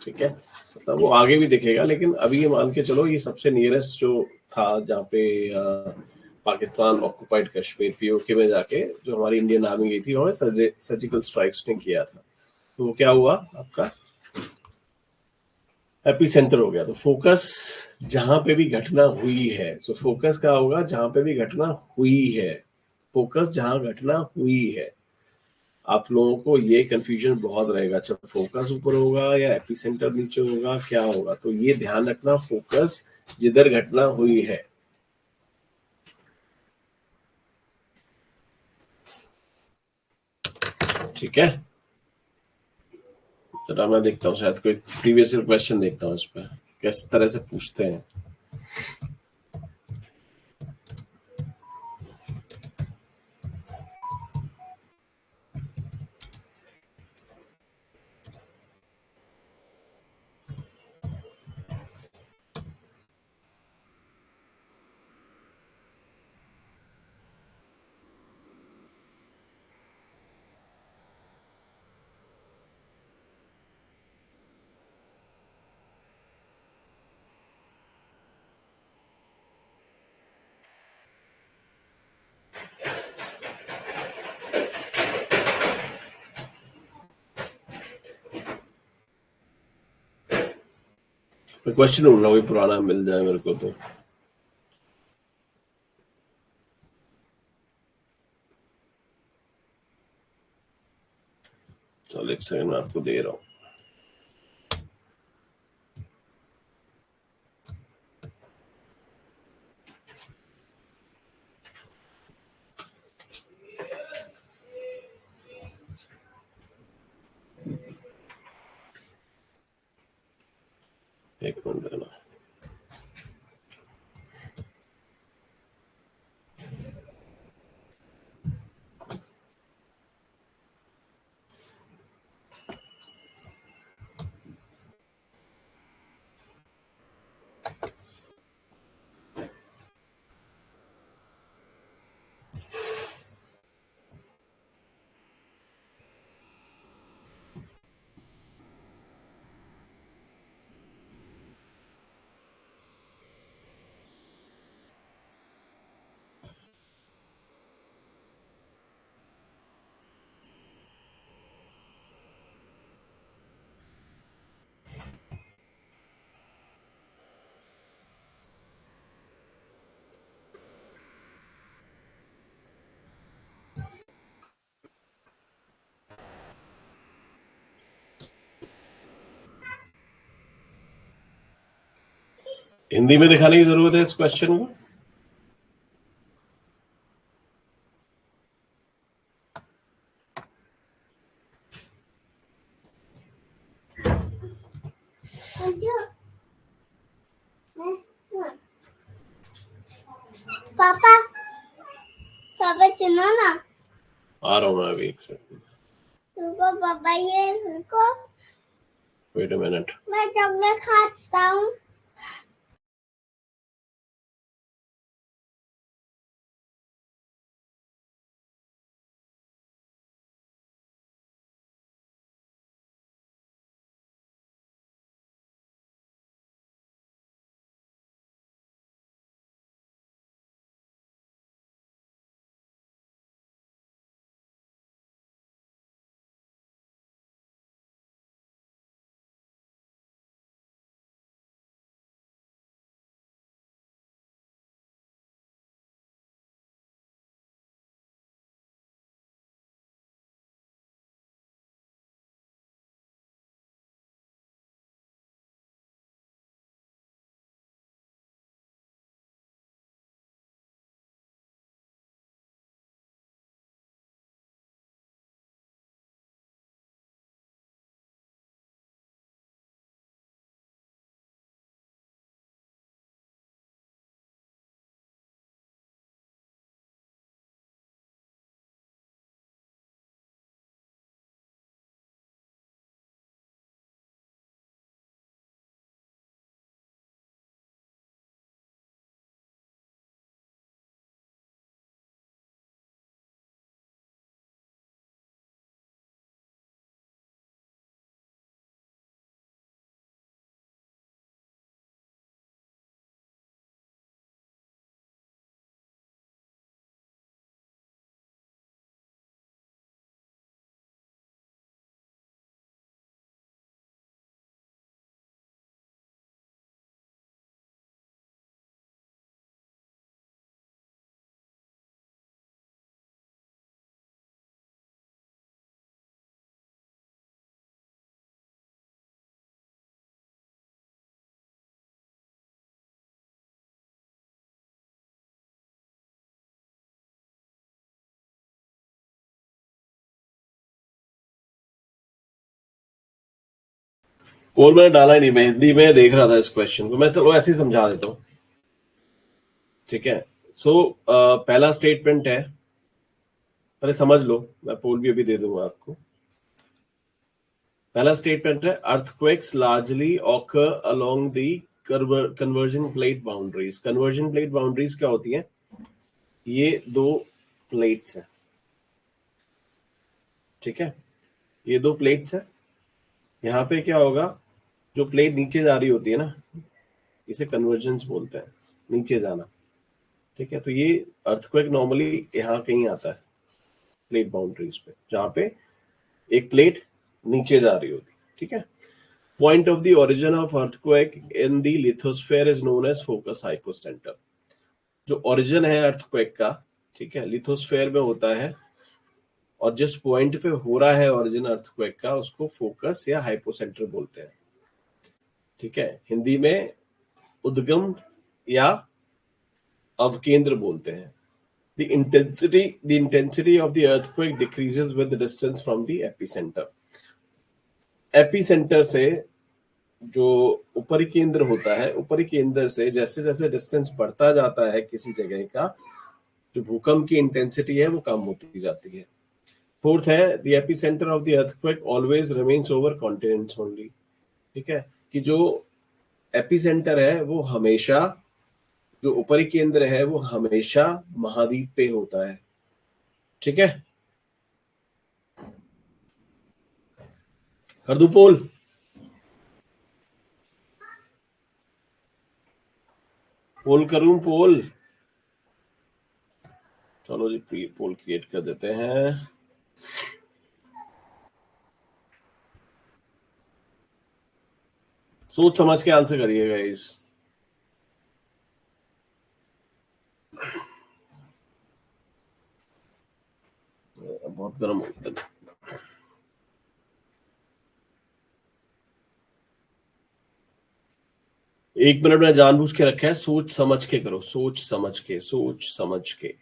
ठीक है, मतलब वो आगे भी दिखेगा, लेकिन अभी ये मान के चलो ये सबसे नियरेस्ट जो था जहाँ पे पाकिस्तान ऑक्युपाइड कश्मीर पीओके में जाके जो हमारी इंडियन आर्मी गई थी, वहां सर्जिकल स्ट्राइक्स ने किया था. तो वो क्या हुआ आपका? एपी सेंटर हो गया। तो फोकस जहां पे भी घटना हुई है, सो फोकस क्या होगा, जहां पे भी घटना हुई है, फोकस जहां घटना हुई है। आप लोगों को ये कंफ्यूजन बहुत रहेगा, अच्छा फोकस ऊपर होगा या एपी सेंटर नीचे होगा, क्या होगा, तो ये ध्यान रखना, फोकस जिधर घटना हुई है। ठीक है, चलो मैं देखता हूँ, शायद कोई प्रीवियस क्वेश्चन देखता हूँ इस पर किस तरह से पूछते हैं। मैं क्वेश्चन ढूंढ रहा हूँ, पुराना मिल जाए मेरे को तो। चलो एक सेकंड मैं आपको दे रहा हूँ। एक मिनट देना। हिंदी में दिखाने की जरूरत है इस क्वेश्चन को? पापा पापा सुनो ना, आ रहा हूँ मैं अभी, एक सेकंड। रुको पापा, ये रुको, वेट अ मिनट। मैं चॉकलेट खाता हूँ। पोल मैंने डाला ही नहीं, मैं हिंदी में देख रहा था इस क्वेश्चन को, मैं चलो ऐसे ही समझा देता हूँ, ठीक है। सो पहला स्टेटमेंट है, पहले समझ लो, मैं पोल भी अभी दे दूंगा आपको। पहला स्टेटमेंट है, earthquakes largely occur along the conversion plate boundaries. Conversion plate boundaries क्या होती हैं? ये दो प्लेट्स हैं, ठीक है, ये दो प्लेट्स हैं। यहाँ पे क्या होगा, जो प्लेट नीचे जा रही होती है ना, इसे कन्वर्जेंस बोलते हैं, नीचे जाना, ठीक है। तो ये अर्थक्वेक नॉर्मली यहाँ कहीं आता है, प्लेट बाउंड्रीज पे, जहाँ पे एक प्लेट नीचे जा रही होती, ठीक है। Point of the origin of earthquake in the lithosphere is known as focus hypocentre. जो ओरिजिन है अर्थक्वेक का, ठीक है, लिथोस्फेयर में होता है, और जिस पॉइंट पे हो रहा है ओरिजिन अर्थक्वेक का, उसको फोकस या हाइपोसेंटर बोलते हैं, ठीक है। हिंदी में उद्गम या अवकेंद्र बोलते हैं। The intensity of the earthquake decreases with the distance from the epicenter. Epicentre से जो ऊपरी केंद्र होता है, ऊपरी केंद्र से जैसे जैसे डिस्टेंस बढ़ता जाता है किसी जगह का, जो भूकंप की इंटेंसिटी है वो कम होती जाती है। फोर्थ है, the epicentre of the earthquake always remains over continents only, ठीक है, कि जो एपिसेंटर है वो हमेशा, जो ऊपरी केंद्र है वो हमेशा महाद्वीप पे होता है, ठीक है। कर दूं पोल? पोल करूं पोल? चलो जी, पोल क्रिएट कर देते हैं। सोच समझ के आंसर करिएगा इस, बहुत गर्म होता है। एक मिनट में जानबूझ के रखा है, सोच समझ के करो, सोच समझ के, सोच समझ के।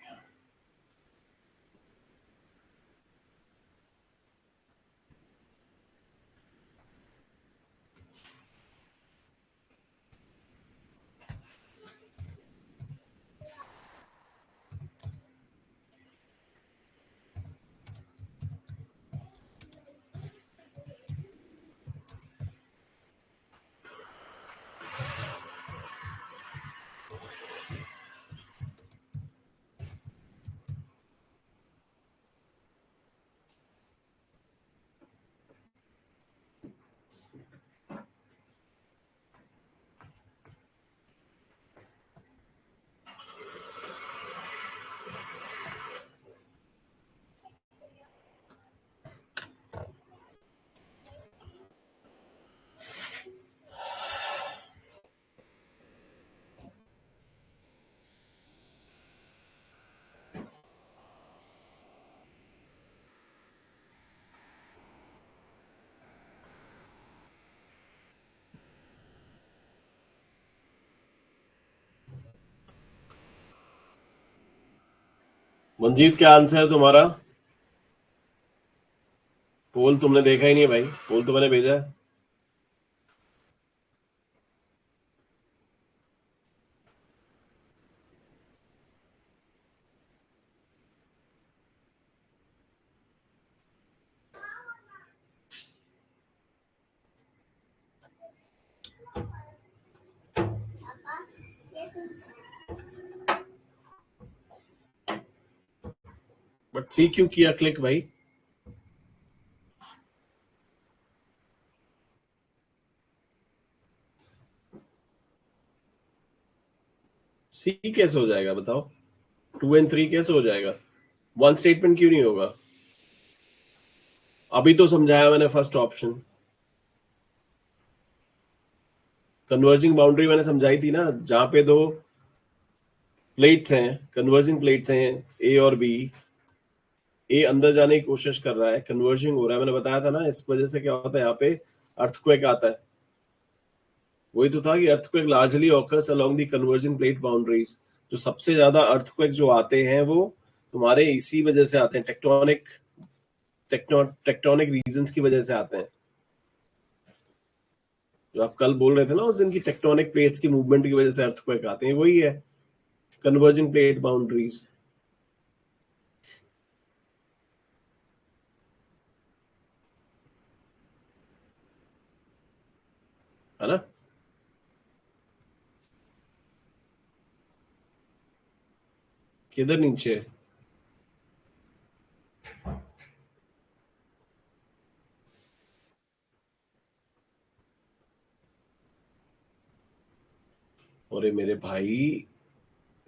मंजीत, क्या आंसर है तुम्हारा? पोल तुमने देखा ही नहीं है भाई, पोल तो मैंने भेजा है। बट सी क्यों किया क्लिक भाई? सी कैसे हो जाएगा बताओ? 2 और 3 कैसे हो जाएगा? वन स्टेटमेंट क्यों नहीं होगा? अभी तो समझाया मैंने फर्स्ट ऑप्शन, कन्वर्जिंग बाउंड्री मैंने समझाई थी ना, जहां पे दो प्लेट्स हैं, कन्वर्जिंग प्लेट्स हैं, ए और बी। ए अंदर जाने की कोशिश कर रहा है, कन्वर्जिंग हो रहा है, मैंने बताया था ना, इस वजह से क्या होता है, यहाँ पे अर्थक्वेक आता है। वही तो था कि earthquake largely occurs along the converging plate boundaries. जो सबसे ज्यादा अर्थक्वेक जो आते हैं वो तुम्हारे इसी वजह से आते हैं, टेक्टोनिक रीजंस की वजह से आते हैं। जो आप कल बोल रहे थे ना उस दिन की टेक्टोनिक प्लेट्स की मूवमेंट की वजह से अर्थक्वेक आते हैं, वही है कन्वर्जिंग प्लेट बाउंड्रीज, है ना। किधर नीचे? अरे मेरे भाई,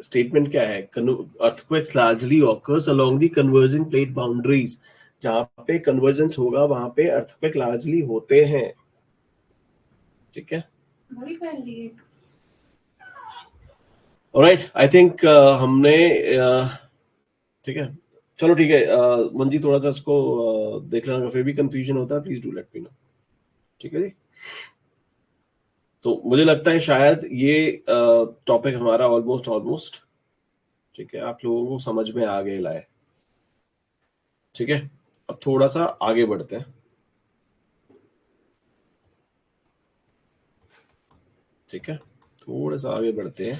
स्टेटमेंट क्या है? Earthquakes largely occurs along the converging plate boundaries, जहां पे कन्वर्जेंस होगा वहां पे अर्थक्वेक लार्जली होते हैं। ठीक है, वही पहन लिए। ऑलराइट, आई थिंक हमने ठीक है, चलो ठीक है। मंजी थोड़ा सा इसको देख लेना, फिर भी कंफ्यूजन होता है please do let me know. ठीक है जी, तो मुझे लगता है शायद ये टॉपिक हमारा ऑलमोस्ट ऑलमोस्ट ठीक है, आप लोगों को समझ में आ गए लाए। ठीक है, अब थोड़ा सा आगे बढ़ते हैं। ठीक है, थोड़ा सा आगे बढ़ते हैं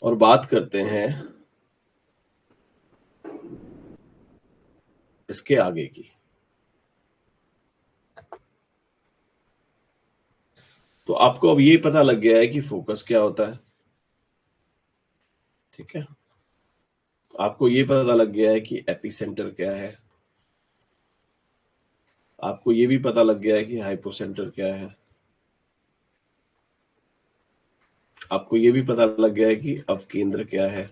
और बात करते हैं इसके आगे की। तो आपको अब ये पता लग गया है कि फोकस क्या होता है। ठीक है, आपको ये पता लग गया है कि एपिसेंटर क्या है, आपको ये भी पता लग गया है कि हाइपोसेंटर क्या है, आपको ये भी पता लग गया है कि अपकेंद्र क्या है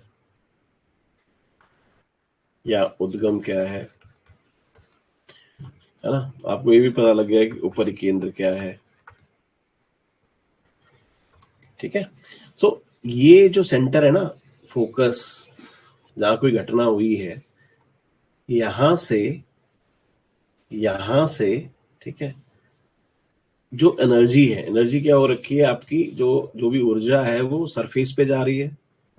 या उद्गम क्या है ना। आपको ये भी पता लग गया है कि ऊपरी केंद्र क्या है। ठीक है, सो ये जो सेंटर है ना, फोकस, जहां कोई घटना हुई है, यहां से ठीक है, जो एनर्जी है, एनर्जी क्या हो रखी है आपकी, जो जो भी ऊर्जा है वो सरफेस पे जा रही है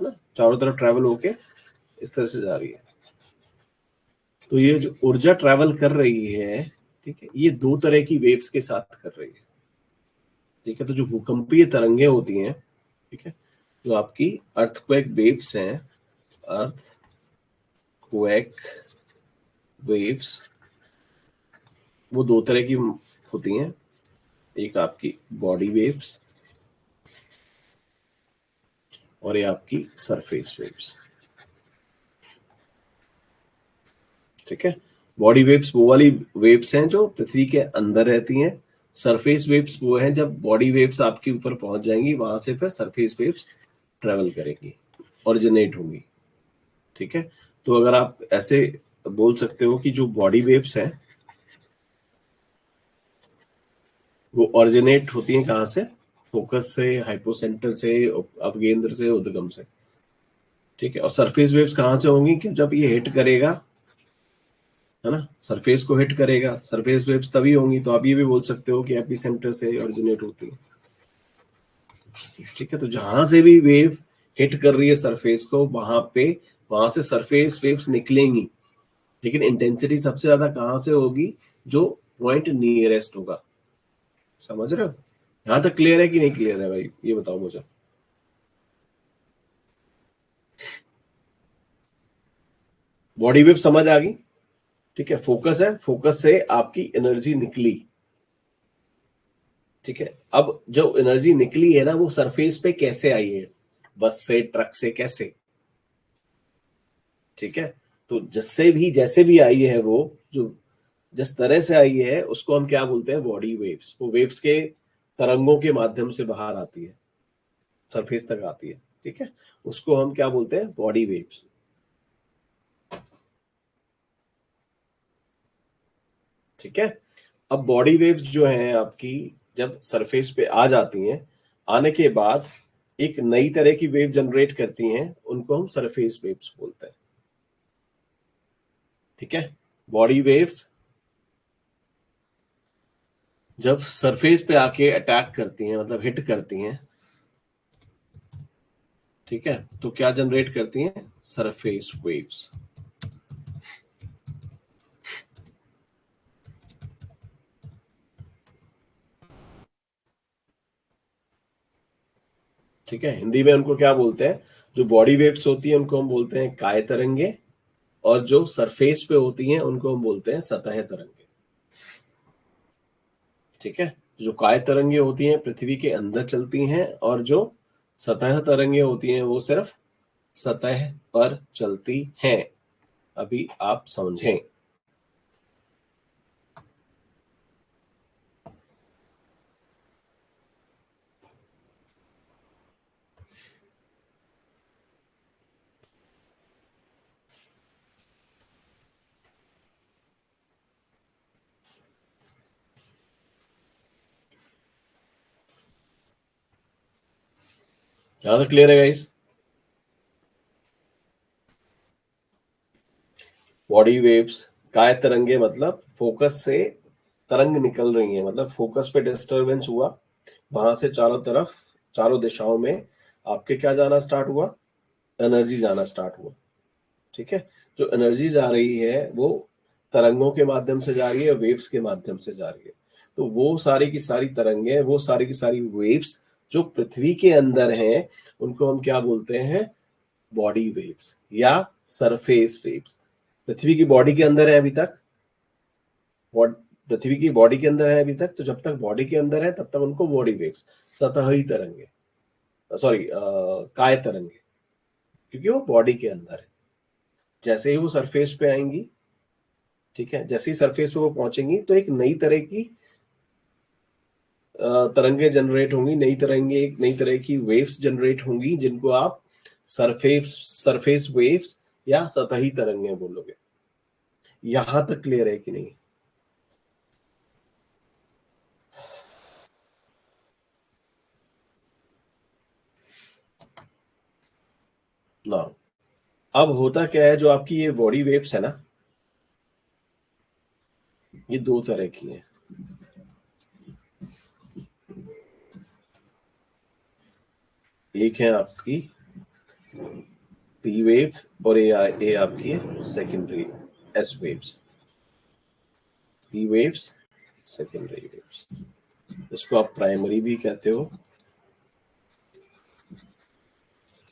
ना, चारों तरफ ट्रैवल होके इस तरह से जा रही है। तो ये जो ऊर्जा ट्रैवल कर रही है, ठीक है, ये दो तरह की वेव्स के साथ कर रही है। ठीक है, तो जो भूकंपीय तरंगे होती हैं, ठीक है, जो आपकी अर्थक्वेक वेव्स हैं, अर्थक्वेक वेव्स, वो दो तरह की होती हैं। एक आपकी बॉडी वेव्स और ये आपकी सरफेस वेव्स। ठीक है, बॉडी वेव्स वो वाली वेव्स हैं जो पृथ्वी के अंदर रहती हैं, सरफेस वेव्स वो हैं जब बॉडी वेव्स आपके ऊपर पहुंच जाएंगी, वहां से फिर सरफेस वेव्स ट्रेवल करेंगी, ओरिजिनेट होंगी। ठीक है, तो अगर आप ऐसे बोल सकते हो कि जो बॉडी वेव्स हैं वो ओरिजिनेट होती हैं कहां से? फोकस से, हाइपोसेंटर से, अपकेंद्र से, उद्गम से। ठीक है, और सरफेस वेव्स कहां से होंगी? कि जब ये हिट करेगा, है ना, सरफेस को हिट करेगा, सरफेस वेव्स तभी होंगी। तो आप ये भी बोल सकते हो कि एपिसेंटर से ओरिजिनेट होती है। ठीक है, तो जहां से भी वेव हिट कर रही है सरफेस को, वहां से सरफेस वेव्स निकलेंगी, लेकिन इंटेंसिटी सबसे ज्यादा कहां से होगी? जो पॉइंट नियरेस्ट होगा। समझ रहे हो? यहां तक क्लियर है कि नहीं क्लियर है भाई, ये बताओ मुझे। बॉडी वेव समझ आ गई? ठीक है, फोकस है, फोकस से आपकी एनर्जी निकली। ठीक है, अब जो एनर्जी निकली है ना, वो सरफेस पे कैसे आई है? बस से, ट्रक से, कैसे? ठीक है, तो जैसे भी आई है, वो जो जिस तरह से आई है उसको हम क्या बोलते हैं? Body waves. वो वेव्स के तरंगों के माध्यम से बाहर आती है, सरफेस तक आती है। ठीक है, उसको हम क्या बोलते हैं? Body waves. ठीक है, अब बॉडी वेव्स जो हैं आपकी, जब सरफेस पे आ जाती हैं, आने के बाद एक नई तरह की वेव जनरेट करती हैं, उनको हम सरफेस वेव्स बोलते हैं। ठीक है, बॉडी वेव्स जब सरफेस पे आके अटैक करती हैं, मतलब हिट करती हैं, ठीक है, तो क्या जनरेट करती हैं? Surface waves. ठीक है, हिंदी में उनको क्या बोलते हैं, जो बॉडी वेव्स होती है उनको हम बोलते हैं काय तरंगे, और जो सरफेस पे होती हैं उनको हम बोलते हैं सतह तरंगे। ठीक है, जो काय तरंगे होती हैं पृथ्वी के अंदर चलती हैं, और जो सतह तरंगे होती हैं वो सिर्फ सतह पर चलती हैं। अभी आप समझें। ज्यादा क्लियर है गाइस? बॉडी वेव्स, काय तरंगे मतलब फोकस से तरंग निकल रही है, मतलब फोकस पे डिस्टरबेंस हुआ, वहां से चारों तरफ, चारों दिशाओं में आपके क्या जाना स्टार्ट हुआ, एनर्जी जाना स्टार्ट हुआ। ठीक है, जो एनर्जी जा रही है वो तरंगों के माध्यम से जा रही है, वेव्स के माध्यम से जा रही है। तो वो सारी की सारी तरंगे, वो सारी की सारी वेव्स जो पृथ्वी के अंदर हैं, उनको हम क्या बोलते हैं, बॉडी वेव्स या सरफेस वेव्स। पृथ्वी की बॉडी के अंदर है अभी तक, पृथ्वी की बॉडी के अंदर है अभी तक, तो जब तक बॉडी के अंदर है तब तक उनको बॉडी वेव्स, सतही तरंगे, सॉरी काय तरंगे, क्योंकि वो बॉडी के अंदर है। जैसे ही वो सरफेस पे आएंगी, ठीक है, जैसे ही सरफेस पे वो पहुंचेंगी तो एक नई तरह की तरंगे जनरेट होंगी, नई तरह की वेव्स जनरेट होंगी, जिनको आप सरफेस सरफेस वेव्स या सतही तरंगे बोलोगे। यहां तक क्लियर है कि नहीं? ना, अब होता क्या है, जो आपकी ये बॉडी वेव्स है ना, ये दो तरह की है। एक है आपकी पी वेव, और ये आपकी है secondary S waves. P waves, secondary waves, इसको आप प्राइमरी भी कहते हो,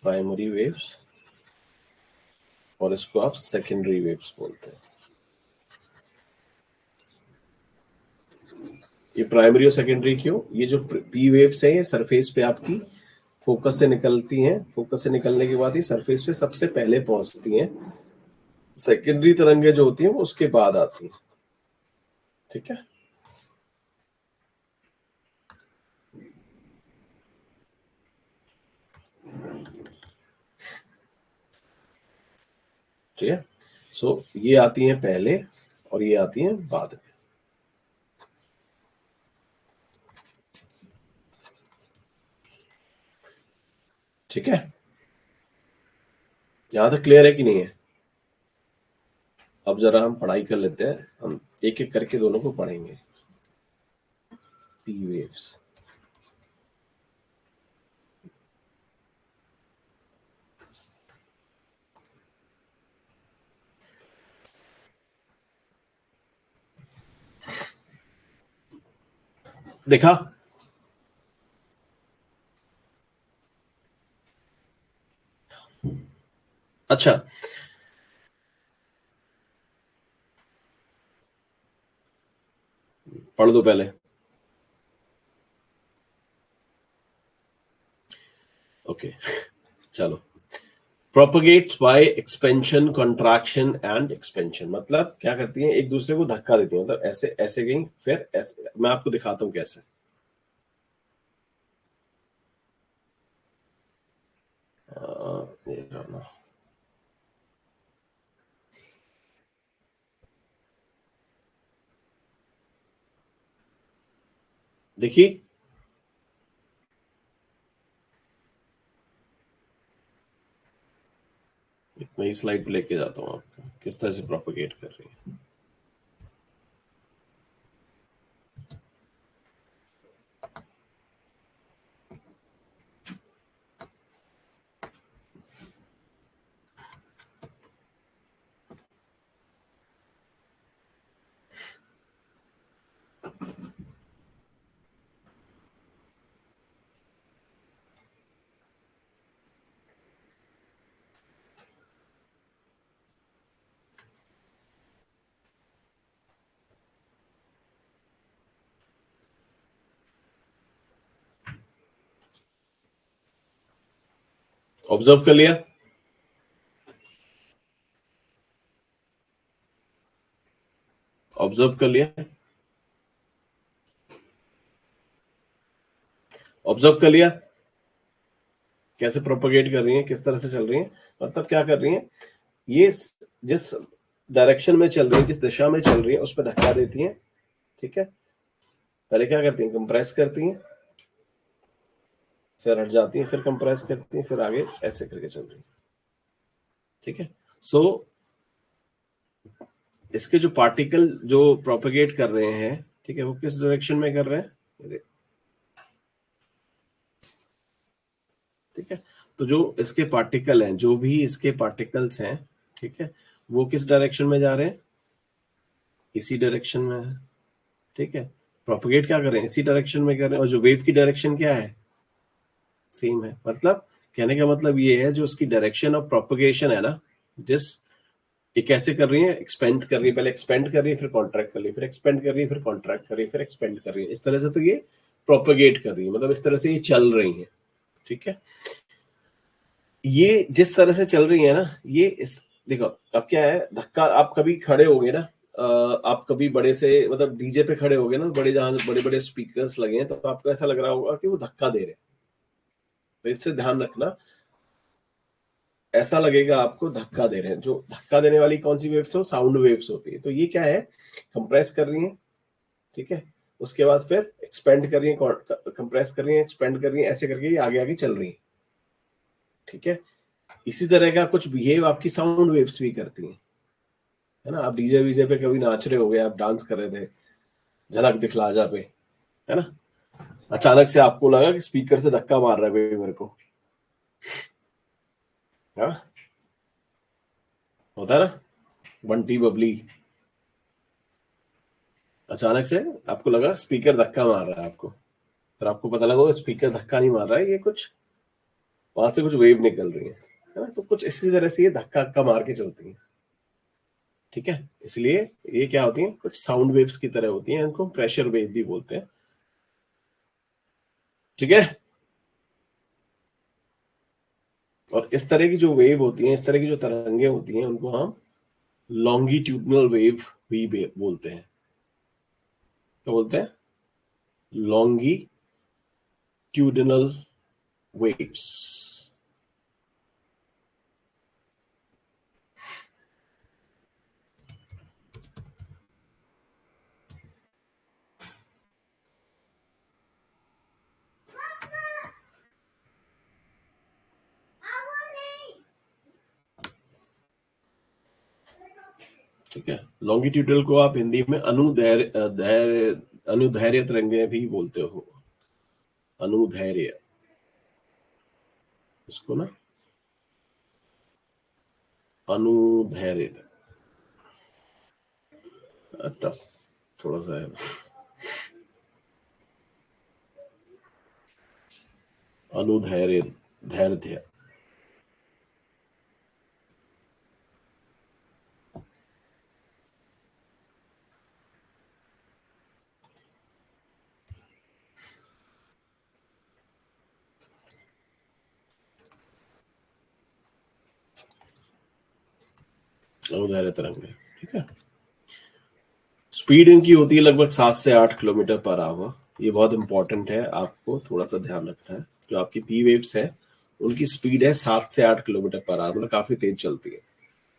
प्राइमरी वेव्स, और इसको आप सेकेंडरी वेव्स बोलते हैं। ये प्राइमरी और सेकेंडरी क्यों? ये जो पी वेव्स है ये सरफेस पे आपकी फोकस से निकलती हैं, फोकस से निकलने के बाद ही सरफेस पे सबसे पहले पहुंचती हैं। सेकेंडरी तरंगे जो होती हैं वो उसके बाद आती हैं। ठीक है, ठीक है। सो ये आती हैं पहले और ये आती हैं बाद में। ठीक है, यहां तक क्लियर है कि नहीं है? अब जरा हम पढ़ाई कर लेते हैं, हम एक एक करके दोनों को पढ़ेंगे। पी वेव्स, देखा? अच्छा, पढ़ दो पहले। ओके, चलो। Propagates by expansion, contraction and expansion, मतलब क्या करती हैं, एक दूसरे को धक्का देती हैं, मतलब ऐसे ऐसे गई, फिर ऐसे। मैं आपको दिखाता हूं कैसे। ये रहा ना। देखिए, एक नई स्लाइड पे लेके जाता हूँ आपको, किस तरह से प्रोपगेट कर रही है। ऑब्जर्व कर लिया? ऑब्जर्व कर लिया? ऑब्जर्व कर लिया कैसे प्रोपोगेट कर रही हैं, किस तरह से चल रही हैं, मतलब क्या कर रही हैं, ये जिस डायरेक्शन में चल रही है, जिस दिशा में चल रही है, उस पर धक्का देती हैं। ठीक है, पहले क्या करती हैं, कंप्रेस करती हैं, फिर हट जाती हैं, फिर कंप्रेस करती हैं, फिर आगे ऐसे करके चल रही हैं। ठीक है, सो इसके जो पार्टिकल जो प्रोपोगेट कर रहे हैं, ठीक है, वो किस डायरेक्शन में कर रहे हैं, ठीक है, तो जो इसके पार्टिकल हैं, जो भी इसके पार्टिकल्स हैं, ठीक है, वो किस डायरेक्शन में जा रहे हैं, इसी डायरेक्शन में है। ठीक है, प्रोपोगेट क्या कर रहे हैं, इसी डायरेक्शन में कर रहे हैं, और जो वेव की डायरेक्शन क्या है, सेम है। मतलब कहने का मतलब ये है, जो उसकी डायरेक्शन ऑफ प्रोपोगेशन है ना, जिस ये कैसे कर रही है, एक्सपेंड कर रही है, पहले एक्सपेंड कर रही है, फिर कॉन्ट्रैक्ट कर रही है, फिर एक्सपेंड कर रही है, फिर कॉन्ट्रैक्ट कर रही है, फिर एक्सपेंड कर रही है, इस तरह से तो ये प्रोपोगेट कर रही है, मतलब इस तरह से ये चल रही है। ठीक है, ये जिस तरह से चल रही है ना, ये इस देखो अब क्या है, धक्का, आप कभी खड़े होगे ना, आप कभी बड़े से मतलब डीजे पे खड़े होगे ना, बड़े जहां बड़े बड़े स्पीकर्स लगे हैं, तो आपको ऐसा लग रहा होगा कि वो धक्का दे रहे हैं। तो इससे ध्यान रखना, ऐसा लगेगा आपको धक्का दे रहे हैं। जो धक्का देने वाली कौन सी वेव्स हो, साउंड वेव्स होती है। तो ये क्या है, कंप्रेस कर रही है, ठीक है, उसके बाद फिर एक्सपेंड कर रही है, कंप्रेस कर रही है, एक्सपेंड कर रही है, ऐसे करके ये आगे आगे चल रही है। ठीक है, इसी तरह का कुछ बिहेव आपकी साउंड वेव्स भी करती हैं, है ना। आप डीजे वीजे पे कभी नाच रहे हो गए, आप डांस कर रहे थे, झलक दिखला जा पे, है ना, अचानक से आपको लगा कि स्पीकर से धक्का मार रहा है कोई मेरे को, है ना, होता है ना, बंटी बबली, अचानक से आपको लगा स्पीकर धक्का मार रहा है आपको, फिर आपको पता लगा स्पीकर धक्का नहीं मार रहा है, ये कुछ वहां से कुछ वेव निकल रही है ना। तो कुछ इसी तरह से ये धक्का धक्का मार के चलती है। ठीक है, इसलिए ये क्या होती है, कुछ साउंड वेव्स की तरह होती हैं, इनको प्रेशर वेव भी बोलते हैं। ठीक है, और इस तरह की जो वेव होती हैं, इस तरह की जो तरंगे होती हैं, उनको हम लॉन्गिट्यूडनल वेव भी बोलते हैं। क्या बोलते हैं, लॉन्गिट्यूडनल वेव्स। ठीक है, लॉन्गिट्यूडल को आप हिंदी में अनुदैर्घ्य तरंगे भी बोलते हो, अनुदैर्घ्य, इसको ना अनुदैर्घ्य, टफ थोड़ा सा है, अनुदैर्घ्य, धैर्य, अनुदैर्घ्य तरंगे। ठीक है, स्पीड इनकी होती है लगभग 7 से 8 किलोमीटर पर आवर। ये बहुत इंपॉर्टेंट है, आपको थोड़ा सा ध्यान रखना है। जो आपकी पी वेव्स है, उनकी स्पीड है 7 से 8 किलोमीटर पर आवर, मतलब काफी तेज चलती है।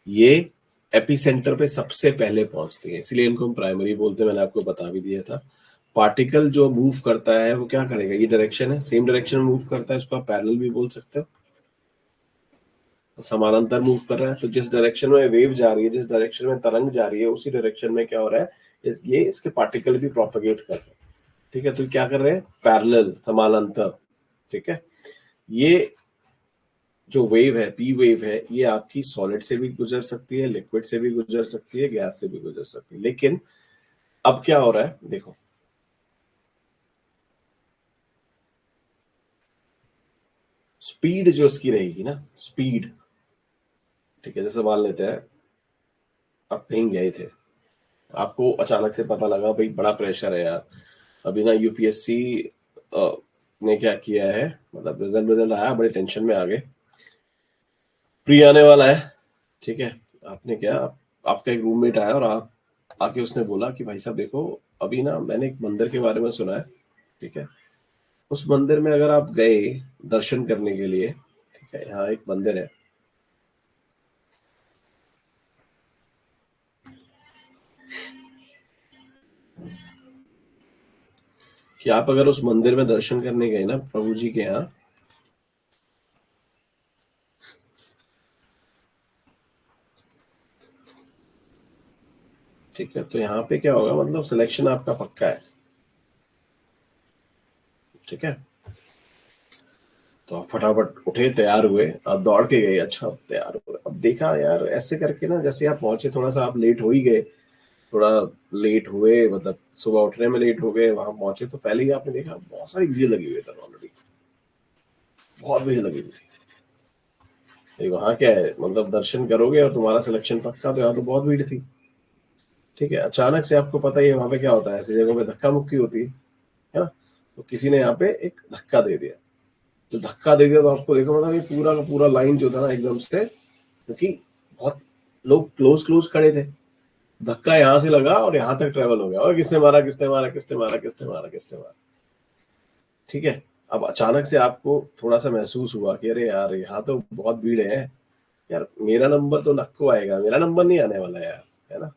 ये एपिसेंटर पे सबसे पहले पहुंचती है, इसलिए इनको हम प्राइमरी बोलते हैं, मैंने आपको बता भी दिया था। पार्टिकल जो मूव करता है वो क्या करेगा, ये डायरेक्शन है, सेम डायरेक्शन में मूव करता है, इसको आप पैरेलल भी बोल सकते हो, समानांतर मूव कर रहा है। तो जिस डायरेक्शन में वेव जा रही है, जिस डायरेक्शन में तरंग जा रही है, उसी डायरेक्शन में क्या हो रहा है, ये इसके पार्टिकल भी प्रोपेगेट कर रहे हैं। ठीक है, तो क्या कर रहे हैं, पैरेलल, समानांतर। ठीक है, ये जो वेव है, पी वेव है, ये आपकी सॉलिड से भी गुजर सकती है, लिक्विड से भी गुजर सकती है, गैस से भी गुजर सकती है। लेकिन अब क्या हो रहा है, देखो, स्पीड जो इसकी रहेगी ना, स्पीड, ठीक है, जैसे मान लेते हैं आप कहीं गए थे, आपको अचानक से पता लगा भाई बड़ा प्रेशर है यार, अभी ना यूपीएससी ने क्या किया है, मतलब रिजल्ट आया, बड़े टेंशन में आ गए, प्री आने वाला है, ठीक है। आपने क्या, आपका एक रूममेट आया और आप आके उसने बोला कि भाई साहब देखो, अभी ना मैंने एक मंदिर के बारे में सुना है, ठीक है। उस मंदिर में अगर आप गए दर्शन करने के लिए, ठीक है, यहाँ एक मंदिर है, कि आप अगर उस मंदिर में दर्शन करने गए ना प्रभु जी के यहाँ, ठीक है, तो यहाँ पे क्या होगा, मतलब सिलेक्शन आपका पक्का है, ठीक है। तो आप फटाफट उठे, तैयार हुए, आप दौड़ के गए, अच्छा आप तैयार हुए, अब देखा यार ऐसे करके ना, जैसे आप पहुंचे, थोड़ा सा आप लेट हो ही गए, थोड़ा लेट हुए, मतलब सुबह उठने में लेट हो गए, वहां पहुंचे तो पहले ही आपने देखा बहुत सारी भीड़ लगी हुई है ऑलरेडी, बहुत भीड़ लगी हुई थी। तो वहां क्या है, मतलब दर्शन करोगे और तुम्हारा सिलेक्शन पक्का, तो यहाँ तो बहुत भीड़ थी, ठीक है। अचानक से आपको पता ही है वहां पे क्या होता है, ऐसी जगहों पे धक्का मुक्की होती है ना। तो किसी ने यहाँ पे एक धक्का दे दिया, तो धक्का दे दिया तो आपको देखो, मतलब ये पूरा का पूरा लाइन जो था ना एकदम से, क्योंकि बहुत लोग क्लोज क्लोज खड़े थे, धक्का यहाँ से लगा और यहाँ तक ट्रेवल हो गया, और किसने मारा, किसने मारा, किसने मारा, किसने मारा, किसने मारा, ठीक है। अब अचानक से आपको थोड़ा सा महसूस हुआ कि अरे यार यहाँ तो बहुत भीड़ है यार, मेरा नंबर तो नक्को आएगा, मेरा नंबर नहीं आने वाला यार, है ना।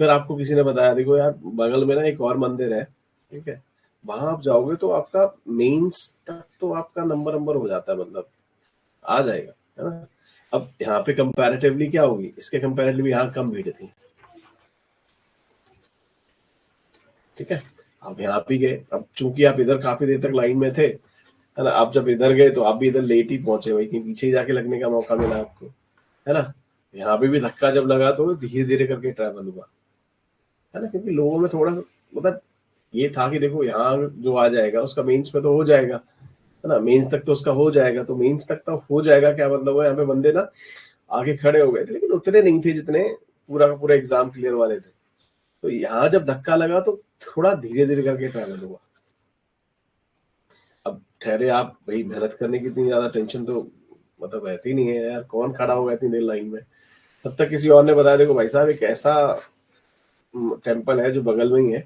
फिर आपको किसी ने बताया देखो यार बगल में ना एक और मंदिर है, ठीक है, वहां आप जाओगे तो आपका मेंस तक तो आपका नंबर नंबर हो जाता है, मतलब आ जाएगा, है ना। अब यहाँ पे कंपैरेटिवली क्या होगी, इसके कंपैरेटिवली यहाँ कम भीड़ थी, ठीक है। आप यहाँ भी गए, अब चूंकि आप इधर काफी देर तक लाइन में थे, है ना, आप जब इधर गए तो आप भी इधर लेट ही पहुंचे, वही कहीं पीछे ही जाके लगने का मौका मिला आपको, है ना। यहाँ पे भी धक्का जब लगा तो धीरे धीरे करके ट्रैवल हुआ, है ना, क्योंकि लोगों में थोड़ा सा मतलब ये था कि देखो यहाँ जो आ जाएगा उसका मेंस में तो हो जाएगा, है ना, मेंस तक तो उसका हो जाएगा, तो मेंस तक तो हो जाएगा, क्या मतलब है, यहाँ पे बंदे ना आगे खड़े हो गए थे, लेकिन उतने नहीं थे जितने पूरा का पूरा एग्जाम क्लियर वाले थे। तो यहाँ जब धक्का लगा तो थोड़ा धीरे धीरे करके ट्रैवल हुआ। अब ठहरे आप, भाई मेहनत करने की इतनी ज्यादा टेंशन तो मतलब रहती नहीं है यार, कौन खड़ा होगा इतनी देर लाइन में। तब तक किसी और ने बताया देखो भाई साहब एक ऐसा टेम्पल है जो बगल में ही है,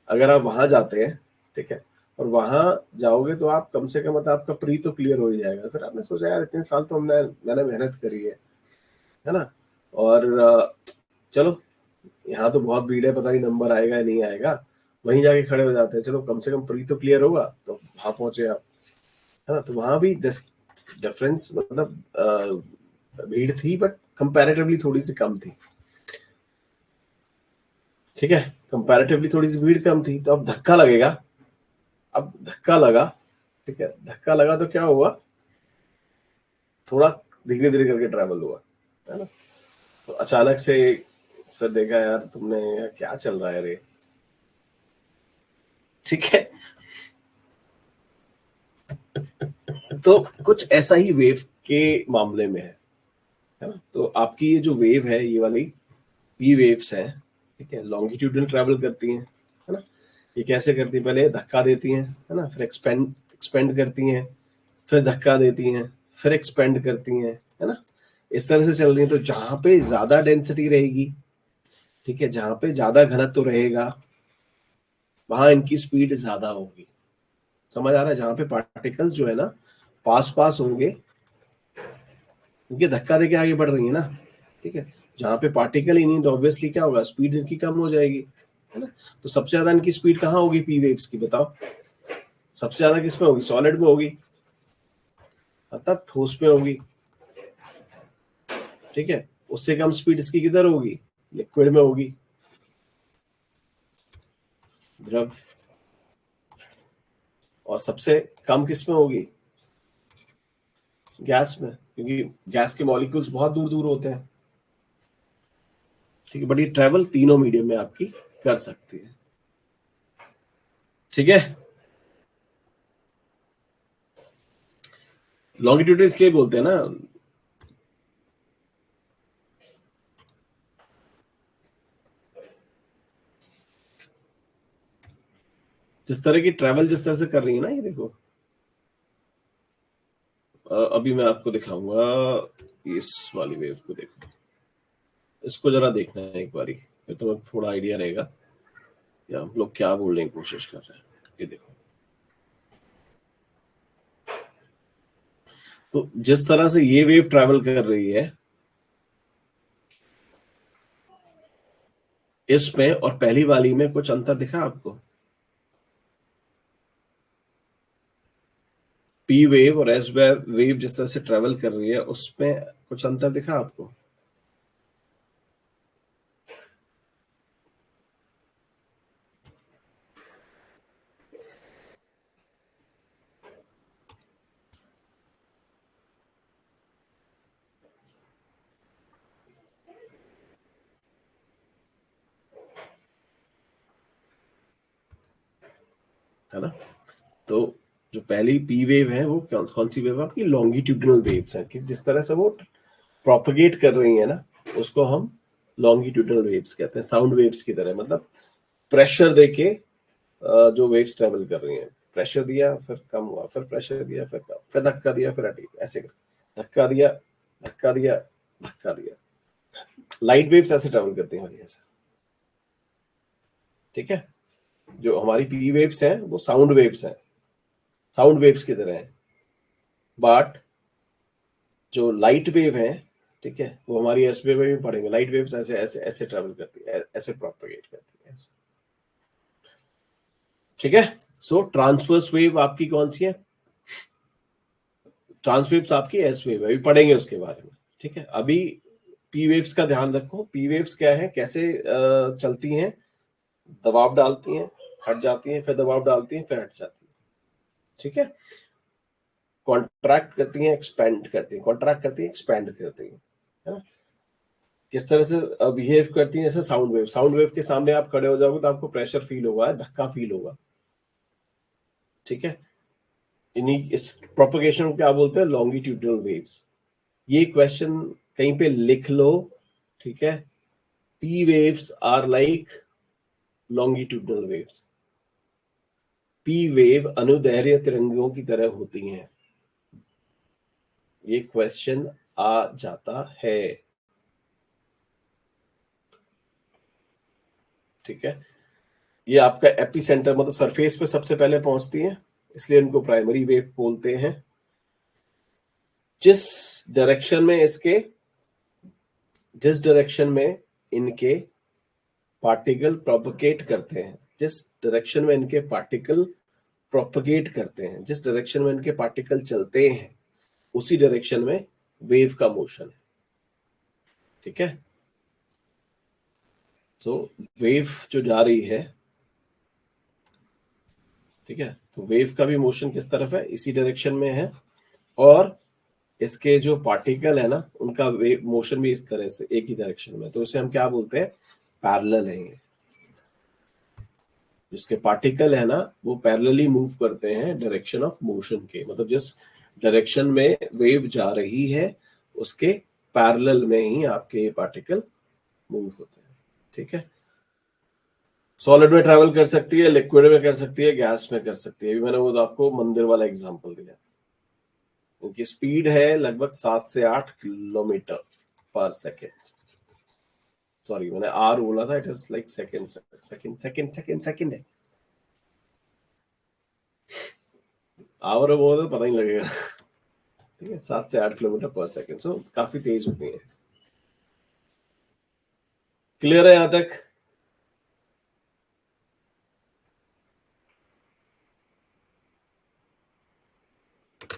अगर आप वहां जाते हैं, ठीक है, और वहां जाओगे तो आप कम से कम मतलब आपका प्री तो क्लियर हो ही जाएगा। फिर आपने सोचा यार इतने साल तो मैंने मेहनत करी है ना, और चलो यहाँ तो बहुत भीड़ है, पता नहीं नंबर आएगा या नहीं आएगा, वहीं जाके खड़े हो जाते हैं, चलो कम से कम प्री तो क्लियर होगा, तो वहां पहुंचे आप, है ना। तो वहां भी डिफरेंस मतलब भीड़ थी बट कंपैरेटिवली थोड़ी सी कम थी, ठीक है, कंपैरेटिवली थोड़ी सी भीड़ कम थी। तो अब धक्का लगेगा, अब धक्का लगा, ठीक है, धक्का लगा तो क्या हुआ, थोड़ा धीरे धीरे करके ट्रैवल हुआ, है ना। तो अचानक से फिर देखा यार तुमने, यार क्या चल रहा है रे, ठीक है। तो कुछ ऐसा ही वेव के मामले में है ना। तो आपकी ये जो वेव है, ये वाली पी वेव्स है, ठीक है, लॉन्गिट्यूडल ट्रैवल करती हैं, है ना। ये कैसे करती हैं, पहले धक्का देती हैं, है ना, फिर एक्सपेंड एक्सपेंड करती हैं, फिर धक्का देती हैं, फिर एक्सपेंड करती हैं, है ना। इस तरह से चल रही है। तो जहां पे ज्यादा डेंसिटी रहेगी, ठीक है, जहां पे ज्यादा घनत्व रहेगा, वहां इनकी स्पीड ज्यादा होगी। समझ आ रहा है, जहां पे पार्टिकल्स जो है ना पास पास होंगे, क्योंकि धक्का देके आगे बढ़ रही है ना, ठीक है, जहां पे पार्टिकल ही नहीं तो ऑब्वियसली क्या होगा, स्पीड इनकी कम हो जाएगी, है ना। तो सबसे ज्यादा इनकी स्पीड कहाँ होगी पी वेव्स की, बताओ। सबसे ज्यादा किस में होगी, सॉलिड में होगी, मतलब ठोस में होगी, ठीक है। उससे कम स्पीड इसकी किधर होगी, लिक्विड में होगी, द्रव। और सबसे कम किस में होगी, गैस में, क्योंकि गैस के मॉलिक्यूल्स बहुत दूर दूर होते हैं, ठीक है, बट ये ट्रेवल तीनों मीडियम में आपकी कर सकती है, ठीक है। लॉन्गिट्यूड इसलिए बोलते हैं ना, जिस तरह की ट्रेवल जिस तरह से कर रही है ना, ये देखो अभी मैं आपको दिखाऊंगा इस वाली वेव को, देखो इसको जरा देखना है एक बारी, फिर तो थोड़ा आइडिया रहेगा कि हम लोग क्या बोलने की कोशिश कर रहे हैं। ये देखो, तो जिस तरह से ये वेव ट्रैवल कर रही है इसमें और पहली वाली में कुछ अंतर दिखा आपको? पी वेव और एस वेव जिस तरह से ट्रेवल कर रही है उसमें कुछ अंतर दिखा आपको? है ना? तो जो पहली पी वेव है वो कौन सी वेव है आपकी? लॉन्गिट्यूडिनल वेव्स हैं, कि जिस तरह से वो प्रोपगेट कर रही है ना, उसको हम लॉन्गिट्यूडिनल वेव्स कहते हैं, साउंड वेव्स की तरह। मतलब प्रेशर देके जो वेव्स ट्रेवल कर रही हैं, प्रेशर दिया फिर कम हुआ, फिर प्रेशर दिया फिर कम, फिर धक्का दिया फिर हटी, ऐसे धक्का दिया धक्का दिया धक्का दिया। लाइट वेव्स ऐसे ट्रेवल करती हैं ऐसे, ठीक है? जो हमारी पी वेव्स हैं वो साउंड वेव्स हैं, साउंड वेव्स की तरह है। बट जो लाइट वेव है, ठीक है, वो हमारी एस वेव में भी पढ़ेंगे। लाइट वेव्स ऐसे ऐसे ऐसे ट्रेवल करती है, ऐसे प्रोपगेट करती है ऐसे, ठीक है? सो ट्रांसवर्स वेव आपकी कौन सी है? ट्रांसवेव्स आपकी एस वेव है, अभी पढ़ेंगे उसके बारे में, ठीक है? अभी पी वेव्स का ध्यान रखो। पी वेव्स क्या है, कैसे चलती हैं? दबाव डालती हैं, हट जाती हैं, फिर दबाव डालती हैं, फिर हट जाती हैं, ठीक है? कॉन्ट्रैक्ट करती हैं, एक्सपेंड करती हैं, कॉन्ट्रैक्ट करती हैं, एक्सपेंड करती हैं, है ना? किस तरह से बिहेव करती हैं? जैसे साउंड वेव, साउंड वेव के सामने आप खड़े हो जाओगे तो आपको प्रेशर फील होगा, धक्का फील होगा, ठीक है? इन्हीं इस प्रोपगेशन को क्या बोलते हैं? Longitudinal waves. ये क्वेश्चन कहीं पे लिख लो, ठीक है? P waves are like longitudinal waves. P wave अनुदैर्ध्य तरंगों की तरह होती हैं। ये क्वेश्चन आ जाता है, ठीक है? ये आपका एपिसेंटर मतलब सरफेस पे सबसे पहले पहुंचती है, इसलिए इनको प्राइमरी वेव बोलते हैं। जिस डायरेक्शन में इनके पार्टिकल प्रोपगेट करते हैं, जिस डायरेक्शन में इनके पार्टिकल प्रोपगेट करते हैं, जिस डायरेक्शन में इनके पार्टिकल चलते हैं, उसी डायरेक्शन में वेव का मोशन है, ठीक है? तो वेव जो जा रही है, ठीक है, तो वेव का भी मोशन किस तरफ है? इसी डायरेक्शन में है। और इसके जो पार्टिकल है ना, उनका वेव मोशन भी इस तरह से एक ही डायरेक्शन में, तो उसे हम क्या बोलते हैं? पैरेलल है ये। जिसके पार्टिकल है ना, वो पैरेलली मूव करते हैं डायरेक्शन ऑफ मोशन के, मतलब जिस डायरेक्शन में वेव जा रही है उसके पैरेलल में ही आपके पार्टिकल मूव होते हैं, ठीक है? सॉलिड में ट्रैवल कर सकती है, लिक्विड में कर सकती है, गैस में कर सकती है। अभी मैंने वो आपको मंदिर वाला एग्जांपल दिया। उनकी स्पीड है लगभग 7 से 8 किलोमीटर पर सेकेंड। सॉरी, मैंने आर बोला था, it is like second second second second second है, आवर बोला तो पता ही लगेगा, ठीक है? 7 से 8 किलोमीटर पर सेकेंड, सो काफी तेज होती है। क्लियर है यहां तक?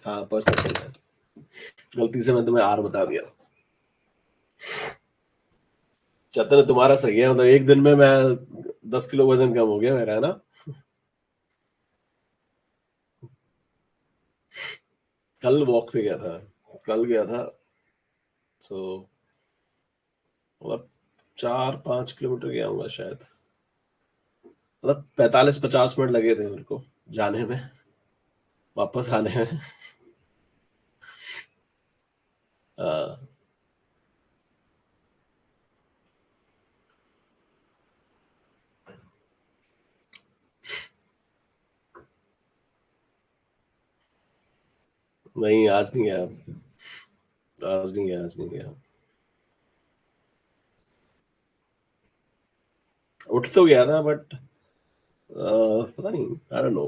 हाँ, पर सेकेंड है, गलती से मैं तुम्हें आर बता दिया। चतन तुम्हारा सही है, मतलब एक दिन में मैं 10 किलो वजन कम हो गया मेरा, है ना? कल वॉक पे गया था, कल गया था, सो मतलब 4-5 किलोमीटर गया हूँ शायद। मतलब 45-50 मिनट लगे थे मेरे को जाने में, वापस आने में। हाँ, नहीं, आज नहीं गया, आज नहीं गया, आज नहीं गया। उठ तो गया था बट पता नहीं, आई डोंट नो,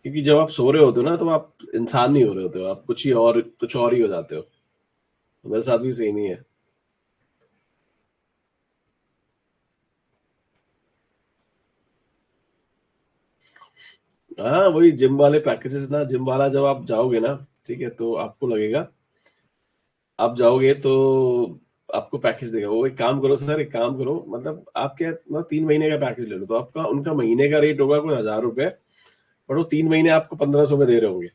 क्योंकि जब आप सो रहे होते हो ना तो आप इंसान नहीं हो रहे होते हो, आप कुछ और ही हो जाते हो। तो मेरे साथ भी सेम ही है। हाँ, वही जिम वाले पैकेजेस ना, जिम वाला जब आप जाओगे ना, ठीक है, तो आपको लगेगा, आप जाओगे तो आपको पैकेज देगा वो। एक काम करो सर, एक काम करो, मतलब आप क्या, मतलब 3 महीने का पैकेज ले लो, तो आपका उनका महीने का रेट होगा कोई 1000 रुपए, पर वो 3 महीने आपको 1500 में दे रहे होंगे।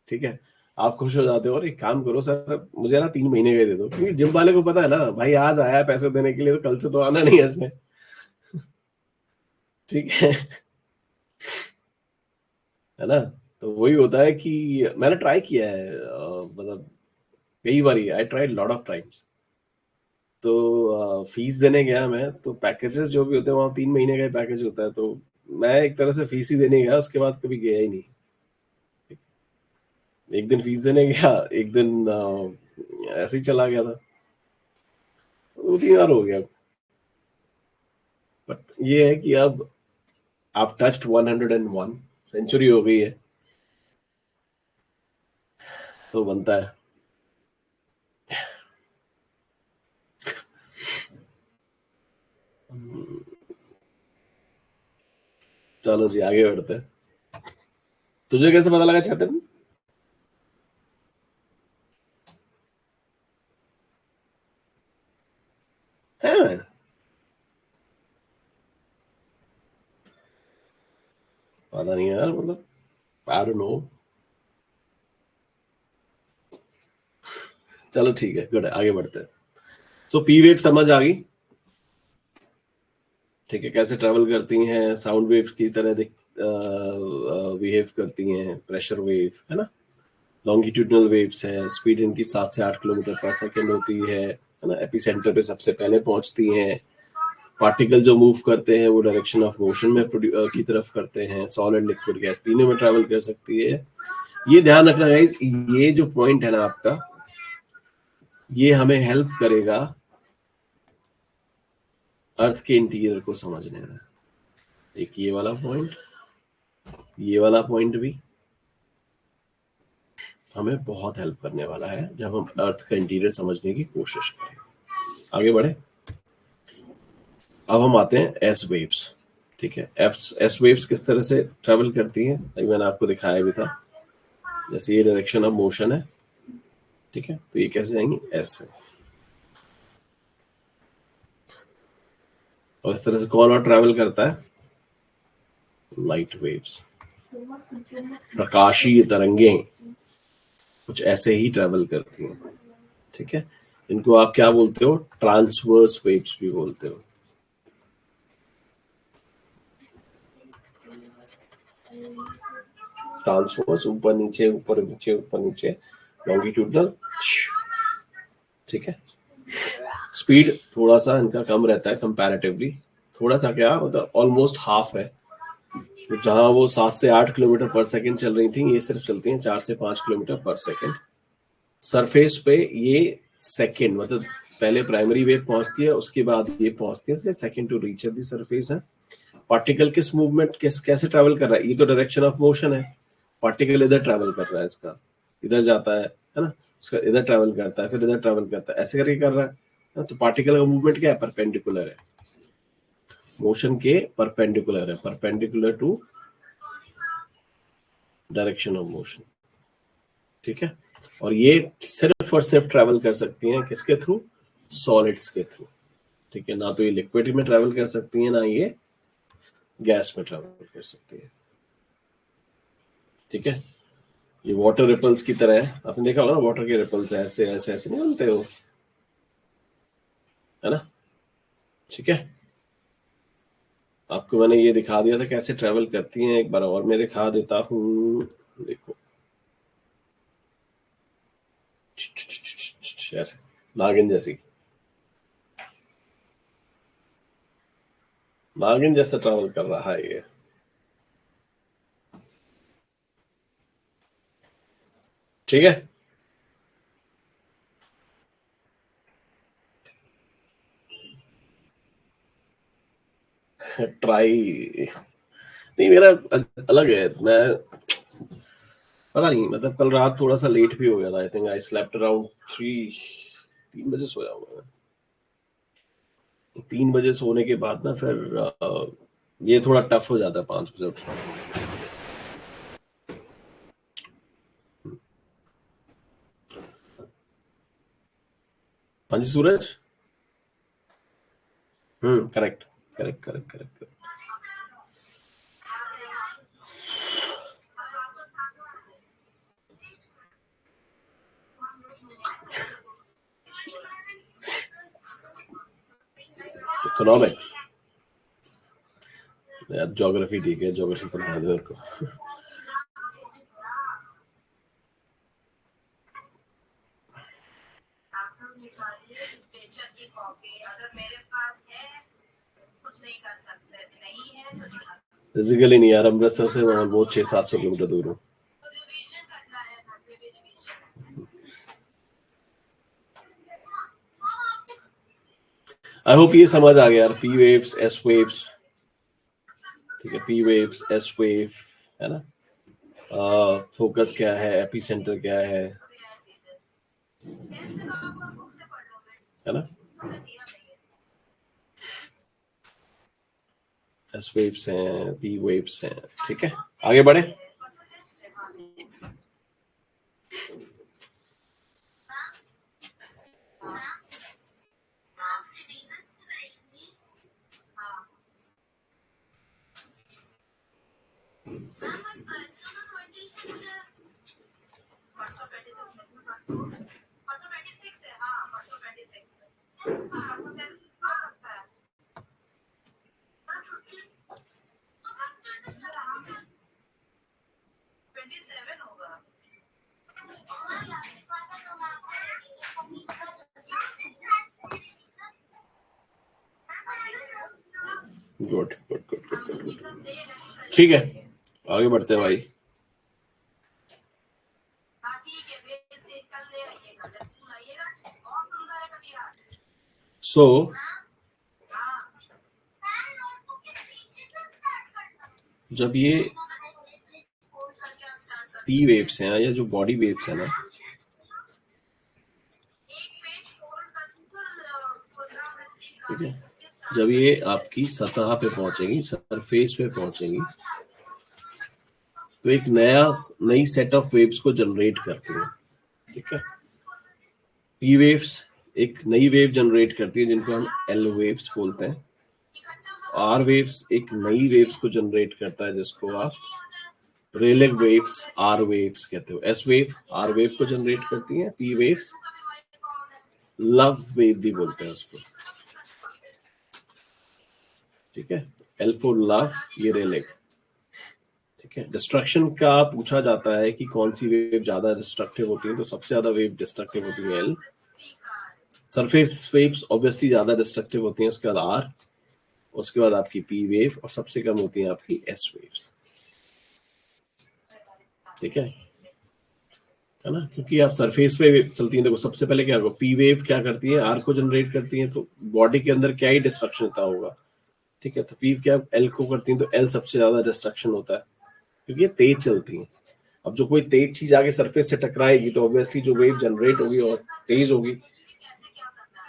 ठीक है, आप खुश हो जाते हो, और एक काम करो सर, मुझे ना 3 महीने का ही दे दो, क्योंकि जिम वाले को पता है ना भाई, आज आया है पैसे देने के लिए, तो कल से तो आना नहीं है इसने। ठीक है ना। तो वही होता है कि मैंने ट्राई किया है, मतलब कई बार, I tried lot of times. तो फीस देने गया मैं, तो पैकेजेस जो भी होते हैं वहाँ 3 महीने का ही पैकेज होता है, तो मैं एक तरह से फीस ही देने गया, उसके बाद कभी गया ही नहीं। एक दिन फीस देने गया, एक दिन ऐसे ही चला गया था, 2 3 बार हो गया। बट ये है कि अब आप टच्ड 101, सेंचुरी हो गई है, तो बनता है। चलो जी, आगे बढ़ते हैं। तुझे कैसे पता लगा चेतन? है, पता नहीं यार, मतलब आई डोंट नो। चलो ठीक है, गुड है, आगे बढ़ते हैं। सो पी वेव समझ आ गई, ठीक है, कैसे ट्रैवल करती हैं, साउंड वेव्स की तरह दिख बिहेव करती हैं, प्रेशर वेव है ना, लॉन्गिट्यूडनल वेव्स है, स्पीड इनकी 7 से 8 किलोमीटर पर सेकेंड होती है ना, एपिसेंटर पे सबसे पहले पहुंचती हैं। पार्टिकल जो मूव करते हैं वो डायरेक्शन ऑफ मोशन में की तरफ करते हैं, सॉलिड लिक्विड गैस तीनों में ट्रैवल कर सकती है। ये ध्यान रखना गाइस, ये जो पॉइंट है ना आपका, ये हमें हेल्प करेगा अर्थ के इंटीरियर को समझने में। एक ये वाला पॉइंट, ये वाला पॉइंट भी हमें बहुत हेल्प करने वाला है जब हम अर्थ का इंटीरियर समझने की कोशिश करें। आगे बढ़े, अब हम आते हैं एस वेव्स। ठीक है, एस वेव्स किस तरह से ट्रेवल करती हैं, मैंने आपको दिखाया भी था। जैसे ये डायरेक्शन ऑफ मोशन है, ठीक है, तो ये कैसे जाएंगी, एस से। और इस तरह से कौन और ट्रेवल करता है, लाइट वेव्स, प्रकाशीय तरंगें कुछ ऐसे ही ट्रेवल करती हैं। ठीक है, इनको आप क्या बोलते हो, ट्रांसवर्स वेव्स भी बोलते हो। ट्रांसवर्स, ऊपर नीचे ऊपर नीचे ऊपर नीचे, लॉन्गिट्यूडनल। ठीक है, स्पीड थोड़ा सा इनका कम रहता है कंपैरेटिवली, थोड़ा सा क्या, मतलब ऑलमोस्ट हाफ है। तो जहां वो 7 से 8 किलोमीटर पर सेकेंड चल रही थी, ये सिर्फ चलती हैं 4 से 5 किलोमीटर पर सेकेंड। सरफेस पे ये सेकेंड, मतलब पहले प्राइमरी वेव पहुंचती है, उसके बाद ये पहुंचती है, इसलिए second to reach the surface है। पार्टिकल किस मूवमेंट कैसे ट्रेवल कर रहा है, ये तो डायरेक्शन ऑफ मोशन है, पार्टिकल इधर ट्रेवल कर रहा है, इसका इधर जाता है ना, उसका इधर ट्रेवल करता है, फिर इधर ट्रेवल करता है, ऐसे करके कर रहा है ना? तो पार्टिकल का मूवमेंट क्या है, परपेंडिकुलर है, मोशन के परपेंडिकुलर है, perpendicular to direction of motion. ठीक है, और ये सिर्फ और सिर्फ ट्रेवल कर सकती हैं किसके थ्रू, सॉलिड्स के थ्रू। ठीक है, ना तो ये लिक्विड में ट्रेवल कर सकती है, ना ये गैस में ट्रेवल कर सकती है। ठीक है, ये वाटर रिपल्स की तरह है, आपने देखा होगा ना, वाटर के रिपल्स ऐसे ऐसे ऐसे नहीं बनते हो, है ना। ठीक है, आपको मैंने ये दिखा दिया था कैसे ट्रेवल करती हैं, एक बार और मैं दिखा देता हूँ, देखो ऐसे, नागिन जैसी, नागिन जैसा ट्रेवल कर रहा है ये। ठीक है, ट्राई नहीं, मेरा अलग है। मैं पता नहीं, मतलब कल रात थोड़ा सा लेट भी हो गया था। I think I slept around 3 बजे सोया हूँ मैं। 3 बजे सोने के बाद ना फिर ये थोड़ा टफ हो जाता है 5 बजे उठना। हाँ जी Suraj. Correct correct correct correct. Economics यार, ज्योग्राफी ठीक है, ज्योग्राफी पढ़ा दो मेरे को। फिजिकली नहीं यार, अमृतसर से मैं वो 600-700 किलोमीटर दूर हूँ। आई होप ये समझ आ गया यार, पी वेव्स एस वेव्स, ठीक है, पी वेव्स एस वेव है ना, फोकस क्या है, एपी सेंटर क्या है ना, एस वेव्स हैं, पी वेव्स हैं। ठीक है, आगे बढ़े। Good good good good good, ठीक है, आगे बढ़ते हैं भाई। सो जब ये पी वेव्स हैं या जो बॉडी वेव्स है ना, ठीक है, जब ये आपकी सतह पे पहुंचेगी, सरफेस पे पहुंचेगी, तो एक नई सेट ऑफ वेव्स को जनरेट करती है। ठीक है, पी वेव्स एक नई वेव जनरेट करती है जिनको हम एल वेव्स बोलते हैं। आर वेव्स एक नई वेव्स को जनरेट करता है जिसको आप रेलेग वेव्स, आर वेव्स कहते हो। एस वेव आर वेव को जनरेट करती है, पी वेव्स लव वेव भी बोलते हैं उसको। ठीक है, एल फॉर लव, ये रेलेग। ठीक है, डिस्ट्रक्शन का पूछा जाता है कि कौन सी वेव ज्यादा डिस्ट्रक्टिव होती है, तो सबसे ज्यादा वेव डिस्ट्रक्टिव होती है एल। सरफेस वेव्स ऑब्वियसली ज्यादा डिस्ट्रक्टिव होती हैं, उसके बाद आर, उसके बाद आपकी पी वेव, और सबसे कम होती है आपकी एस वेव्स। ठीक है ना, क्योंकि आप सरफेस पे चलती हैं। देखो सबसे पहले क्या होगा, पी वेव क्या करती है, आर को जनरेट करती है, तो बॉडी के अंदर क्या ही डिस्ट्रक्शन होता होगा। ठीक है, तो पी क्या एल को करती है, तो एल सबसे ज्यादा डिस्ट्रक्शन होता है क्योंकि ये तेज चलती है। अब जो कोई तेज चीज आगे सरफेस से टकराएगी तो ऑब्वियसली जो वेव जनरेट होगी और तेज होगी,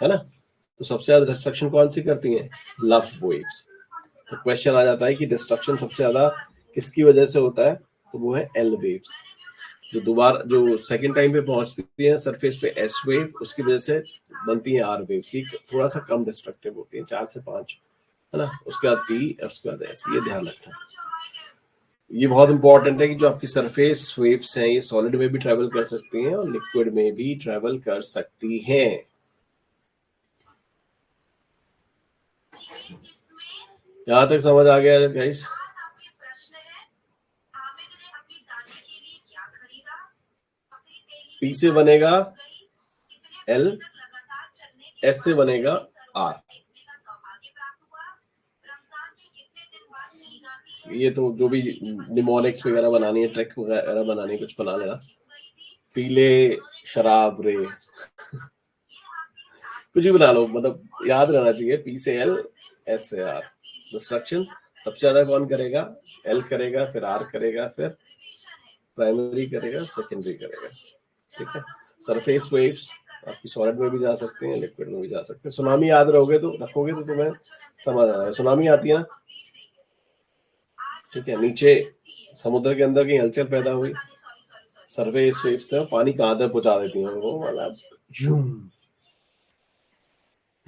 है ना। तो सबसे ज्यादा डिस्ट्रक्शन कौन सी करती है, लव वेव्स। तो क्वेश्चन आ जाता है कि डिस्ट्रक्शन सबसे ज्यादा किसकी वजह से होता है, तो वो है एल वेव्स। जो दोबारा जो सेकंड टाइम पे पहुंचती है सरफेस पे, एस वेव, उसकी वजह से बनती है आर वेव्स। ये थोड़ा सा कम डिस्ट्रक्टिव होती है, 4 से 5, है ना। उसके बाद पी, उसके बाद एस, ये ध्यान रखना। ये बहुत इंपॉर्टेंट है कि जो आपकी सरफेस वेव्स हैं ये सॉलिड में भी ट्रेवल कर सकती हैं और लिक्विड में भी ट्रेवल कर सकती हैं। यहां तक समझ आ गया गाइस? पी से बनेगा एल, एस से बनेगा आर। ये तो जो भी निमोनिक्स वगैरह बनानी है, ट्रैक वगैरह बनानी है, कुछ बना लेना। पीले शराब रे, कुछ भी बना लो, मतलब याद रहना चाहिए P से L, S से R। डिस्ट्रक्शन सबसे ज्यादा कौन करेगा? L करेगा, फिर R करेगा, फिर प्राइमरी करेगा, सेकेंडरी करेगा। ठीक है। सरफेस वेव्स आपकी सॉलिड में भी जा सकते हैं, लिक्विड में भी जा सकते हैं। सुनामी याद रखोगे तो तुम्हें समझ आ रहा है। सुनामी आती है ना, ठीक है, नीचे समुद्र के अंदर कहीं हलचल पैदा हुई, सरफेस वेव्स थे, पानी कहाँ तक पहुंचा देती हैं वो, मतलब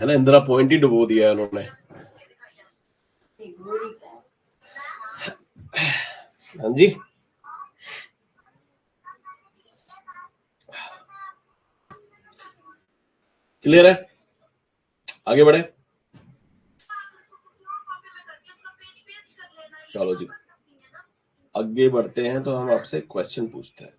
है ना। इंदिरा पॉइंट ही डुबो दिया है उन्होंने। हाँ जी, क्लियर है? आगे बढ़े, चलो जी आगे बढ़ते हैं। तो हम आपसे क्वेश्चन पूछते हैं।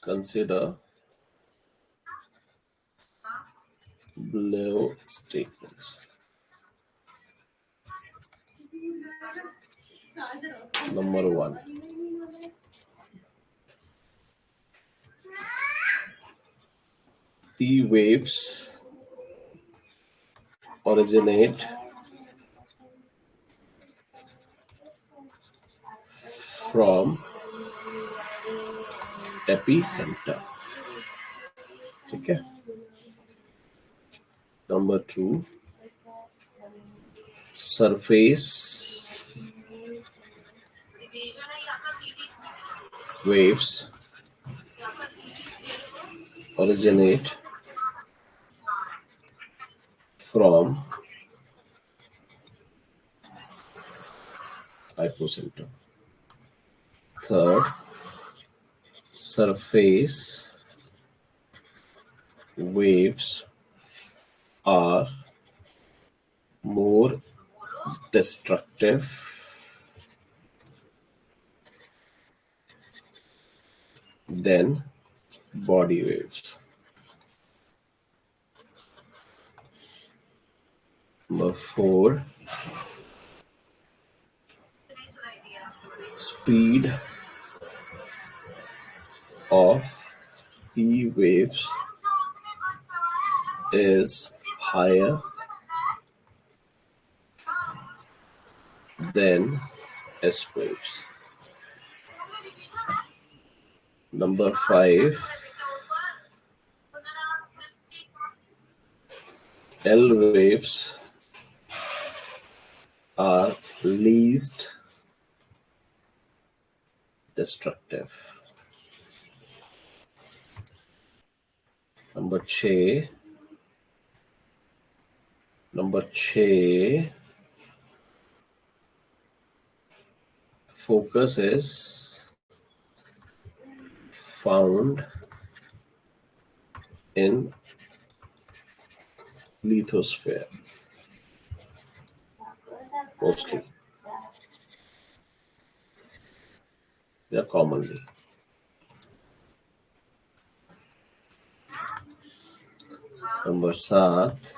Consider below statements. Number 1. P waves originate from epicenter. ठीक है। Number 2. Surface waves originate from hypocenter. Third, surface waves are more destructive than body waves. Number 4, speed of P waves is higher than S waves. Number 5, L waves are least destructive. Number 6, focus is found in lithosphere mostly, yeah, commonly. Number 7,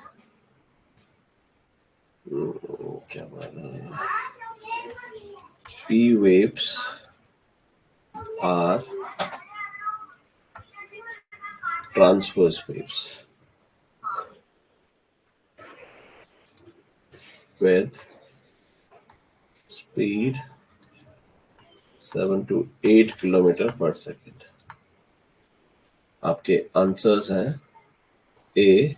क्या बात है, P waves are transverse waves with speed 7 to 8 kilometre per second. आपके answers हैं A,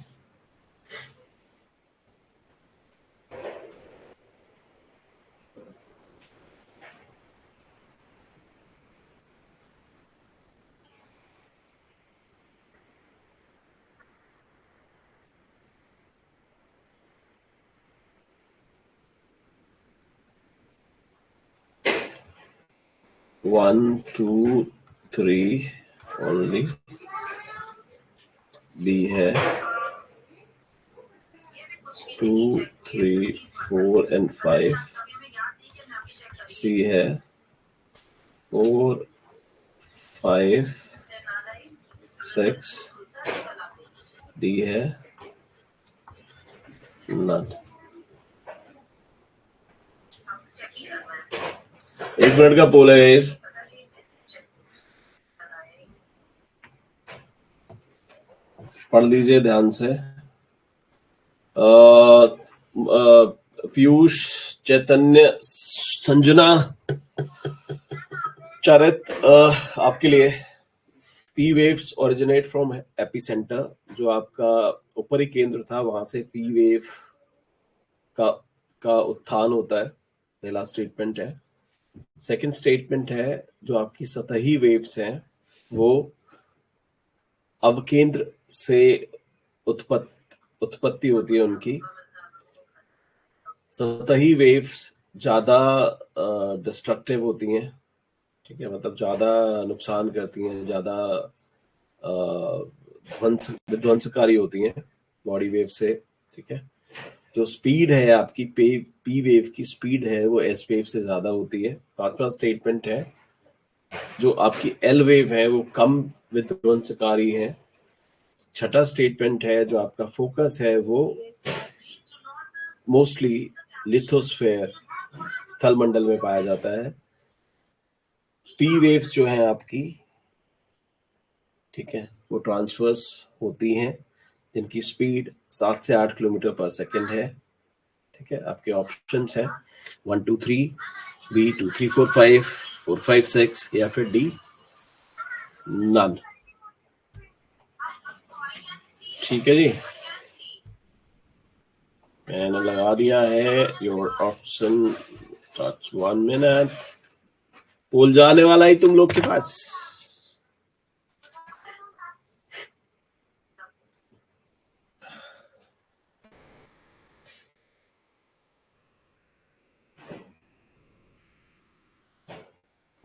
one two three only, B है 2, 3, 4 and 5, सी है 4, 5, 6 D है none. 1 minute का पोल है गाइस, पढ़ लीजिए ध्यान से। पीयूष, चैतन्य, संजना, चरित, आपके लिए P waves originate from epicentre, जो आपका ऊपरी केंद्र था वहां से पी वेव का उत्थान होता है, पहला स्टेटमेंट है। सेकंड स्टेटमेंट है जो आपकी सतही वेव्स हैं वो अवकेंद्र से उत्पत्ति होती है उनकी। सतही वेव्स ज्यादा डिस्ट्रक्टिव होती हैं, ठीक है, मतलब ज्यादा नुकसान करती हैं, ज्यादा विध्वंसकारी होती हैं बॉडी वेव से, ठीक है। जो स्पीड है आपकी पी वेव की स्पीड है वो एस वेव से ज्यादा होती है। पांचवा स्टेटमेंट है जो आपकी एल वेव है वो कम विध्वंसकारी है। छठा स्टेटमेंट है जो आपका फोकस है वो मोस्टली लिथोस्फेयर स्थल मंडल में पाया जाता है। पी वेव्स जो है आपकी, ठीक है, वो ट्रांसवर्स होती हैं जिनकी स्पीड 7 से 8 किलोमीटर पर सेकेंड है, ठीक है। आपके ऑप्शंस है 1 2 3, बी 2 3 4 5, 4 5 6 या फिर डी नन। ठीक है जी, मैंने लगा दिया है। Your option starts 1 minute. Poll जाने वाला ही तुम लोग के पास।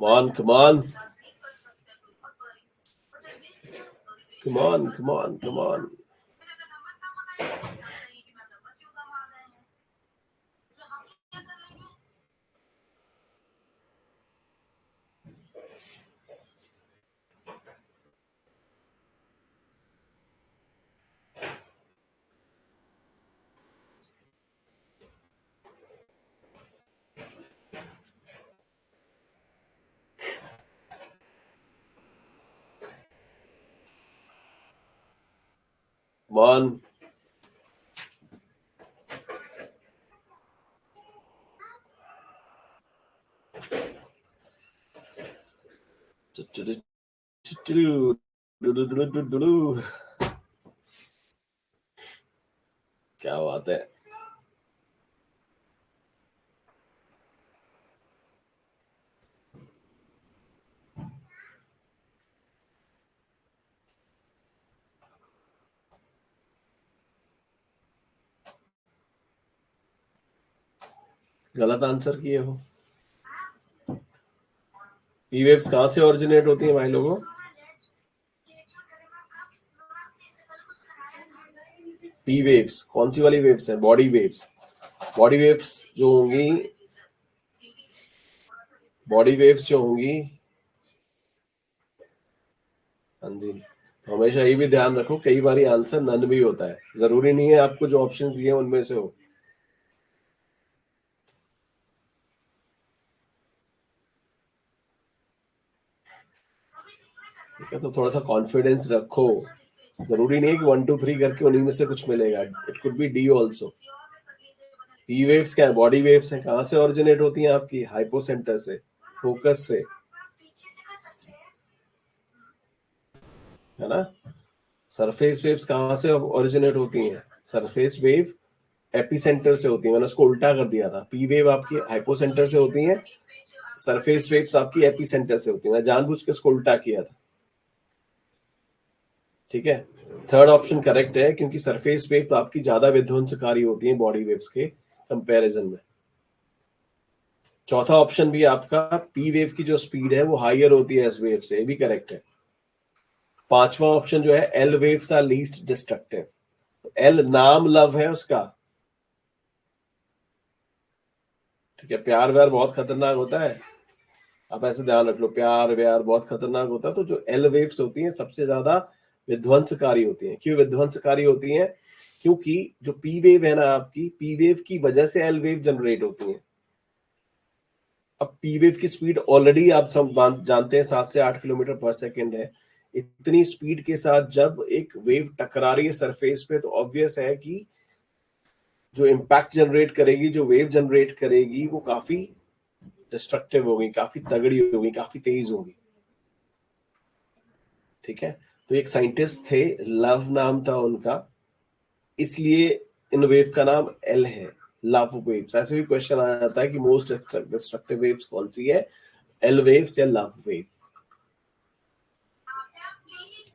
Come on, come on. Come on, come on, come on. Come on. क्या बात है। गलत आंसर किए हो। पी वेव्स कहां से ओरिजिनेट होती हैं भाई लोगों? पी वेव्स कौन सी वाली वेव्स है? Body waves. बॉडी वेव्स जो होंगी, बॉडी वेव्स जो होंगी, हाँ जी, तो हमेशा ये भी ध्यान रखो कई बार आंसर नन भी होता है, जरूरी नहीं है आपको जो ऑप्शंस दिए उनमें से हो। ठीक है, तो थोड़ा सा कॉन्फिडेंस रखो, जरूरी नहीं है कि 1 2 3 करके उन्हीं में से कुछ मिलेगा। It could be D also. P waves क्या है? बॉडी वेव्स है। कहां से ओरिजिनेट होती हैं आपकी? हाइपोसेंटर से, फोकस से, है ना। सरफेस वेव्स कहां से ओरिजिनेट होती हैं? सरफेस वेव एपिसेंटर से होती है। मैंने उसको उल्टा कर दिया था। पी वेव आपकी हाइपोसेंटर से होती है, सरफेस वेव्स आपकी एपिसेंटर से होती है। मैं जानबूझ के उसको उल्टा किया था, ठीक है। थर्ड ऑप्शन करेक्ट है क्योंकि सरफेस वेव आपकी ज्यादा विध्वंसकारी होती है बॉडी वेव्स के कंपैरिजन में। चौथा ऑप्शन भी आपका, पी वेव की जो स्पीड है वो हाइयर होती है एस वेव से, ये भी करेक्ट है। पांचवा ऑप्शन जो है, L waves are least destructive. L नाम लव है उसका, ठीक है। प्यार व्यार बहुत खतरनाक होता है, आप ऐसे ध्यान रख लो, प्यार व्यार बहुत खतरनाक होता है। तो जो एल वेव्स होती हैं सबसे ज्यादा विध्वंसकारी होती हैं। क्यों विध्वंसकारी होती हैं? क्योंकि जो पी वेव है ना आपकी, पी वेव की वजह से एल वेव जनरेट होती है। अब पी वेव की स्पीड ऑलरेडी आप सब जानते हैं 7 से 8 किलोमीटर पर सेकेंड है। इतनी स्पीड के साथ जब एक वेव टकरा रही है सरफेस पे, तो ऑब्वियस है कि जो इम्पैक्ट जनरेट करेगी, जो वेव जनरेट करेगी, वो काफी डिस्ट्रक्टिव होगी, काफी तगड़ी होगी, काफी तेज होगी। ठीक है, तो एक साइंटिस्ट थे, लव नाम था उनका, इसलिए इन वेव का नाम एल है, लव वेव्स। ऐसे भी क्वेश्चन आ जाता है कि मोस्ट डिस्ट्रक्टिव वेव्स कौन सी है, एल वेव्स या लव वेव।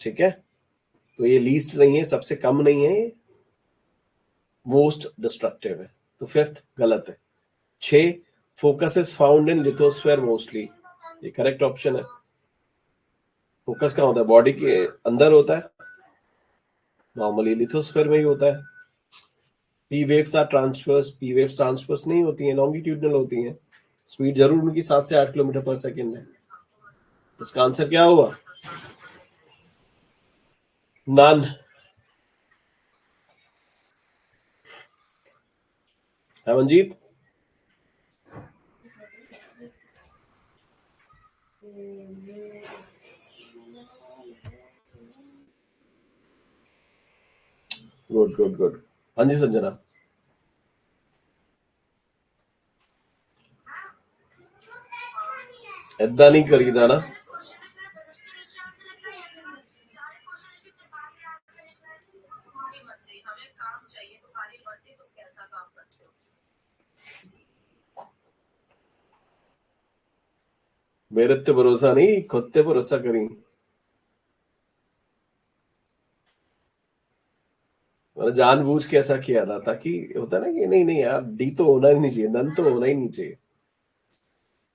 ठीक है, तो ये लीस्ट नहीं है, सबसे कम नहीं है, ये मोस्ट डिस्ट्रक्टिव है। तो फिफ्थ गलत है। 6 focus is found in lithosphere mostly, ये करेक्ट ऑप्शन है। फोकस कहाँ होता है? बॉडी के अंदर होता है, नॉर्मली लिथोस्फीयर में ही होता है। P waves are transverse, P waves transverse नहीं होती हैं, लॉन्गिट्यूडनल होती हैं। स्पीड जरूर उनकी 7 से 8 किलोमीटर पर सेकेंड है। इसका आंसर क्या हुआ? नन। है मंजीत? Good good good. हाँ जी संजना। ऐदा नहीं करीदा ना। मेरे ते भरोसा नहीं, खुद ते भरोसा करी। मैंने जानबूझ के ऐसा किया था, ताकि होता ना कि नहीं नहीं यार, डी तो होना ही नहीं चाहिए, नन तो होना ही नहीं चाहिए।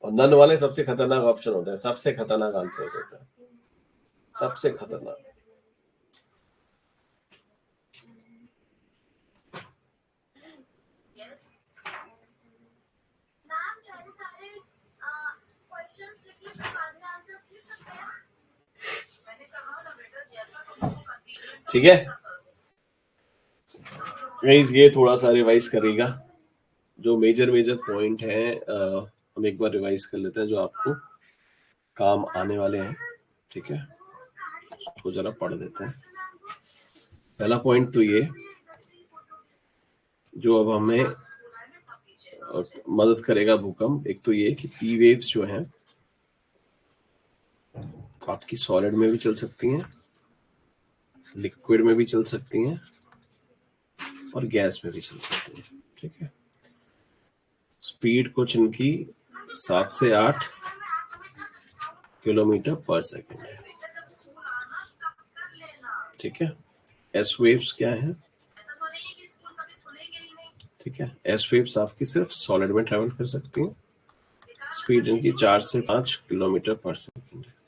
और नन वाले सबसे खतरनाक ऑप्शन होते हैं, सबसे खतरनाक आंसर होता है, सबसे खतरनाक। ठीक है गाइस, ये थोड़ा सा रिवाइज करेगा, जो मेजर पॉइंट है हम एक बार रिवाइज कर लेते हैं, जो आपको काम आने वाले हैं। ठीक है, उसको जरा पढ़ देते हैं। पहला पॉइंट तो ये, जो अब हमें मदद करेगा भूकंप, एक तो ये कि पी वेव्स जो हैं आपकी सॉलिड में भी चल सकती हैं, लिक्विड में भी चल सकती हैं, और गैस में भी चल सकती हैं। ठीक है, स्पीड कुछ इनकी 7 से 8 किलोमीटर पर सेकेंड है। ठीक है, एस वेव्स क्या है? ठीक है, एस वेव्स आपकी सिर्फ सॉलिड में ट्रेवल कर सकती हैं, स्पीड इनकी 4 से 5 किलोमीटर पर सेकेंड है।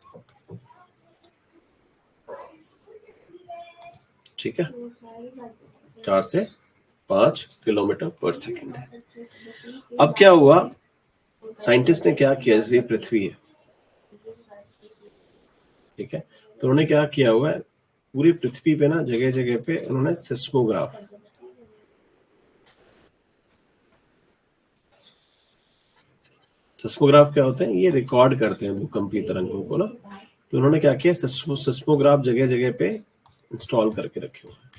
ठीक है, 4 से 5 किलोमीटर पर सेकेंड है। अब क्या हुआ, साइंटिस्ट ने क्या किया, जैसे पृथ्वी है, ठीक है, तो उन्होंने क्या किया हुआ है, पूरी पृथ्वी पे ना जगह जगह पे उन्होंने सिस्मोग्राफ, सिस्मोग्राफ क्या होते हैं, ये रिकॉर्ड करते हैं भूकंपीय तरंगों को ना। तो उन्होंने क्या किया, सिस्मोग्राफ जगह जगह पे इंस्टॉल करके रखे हुए हैं।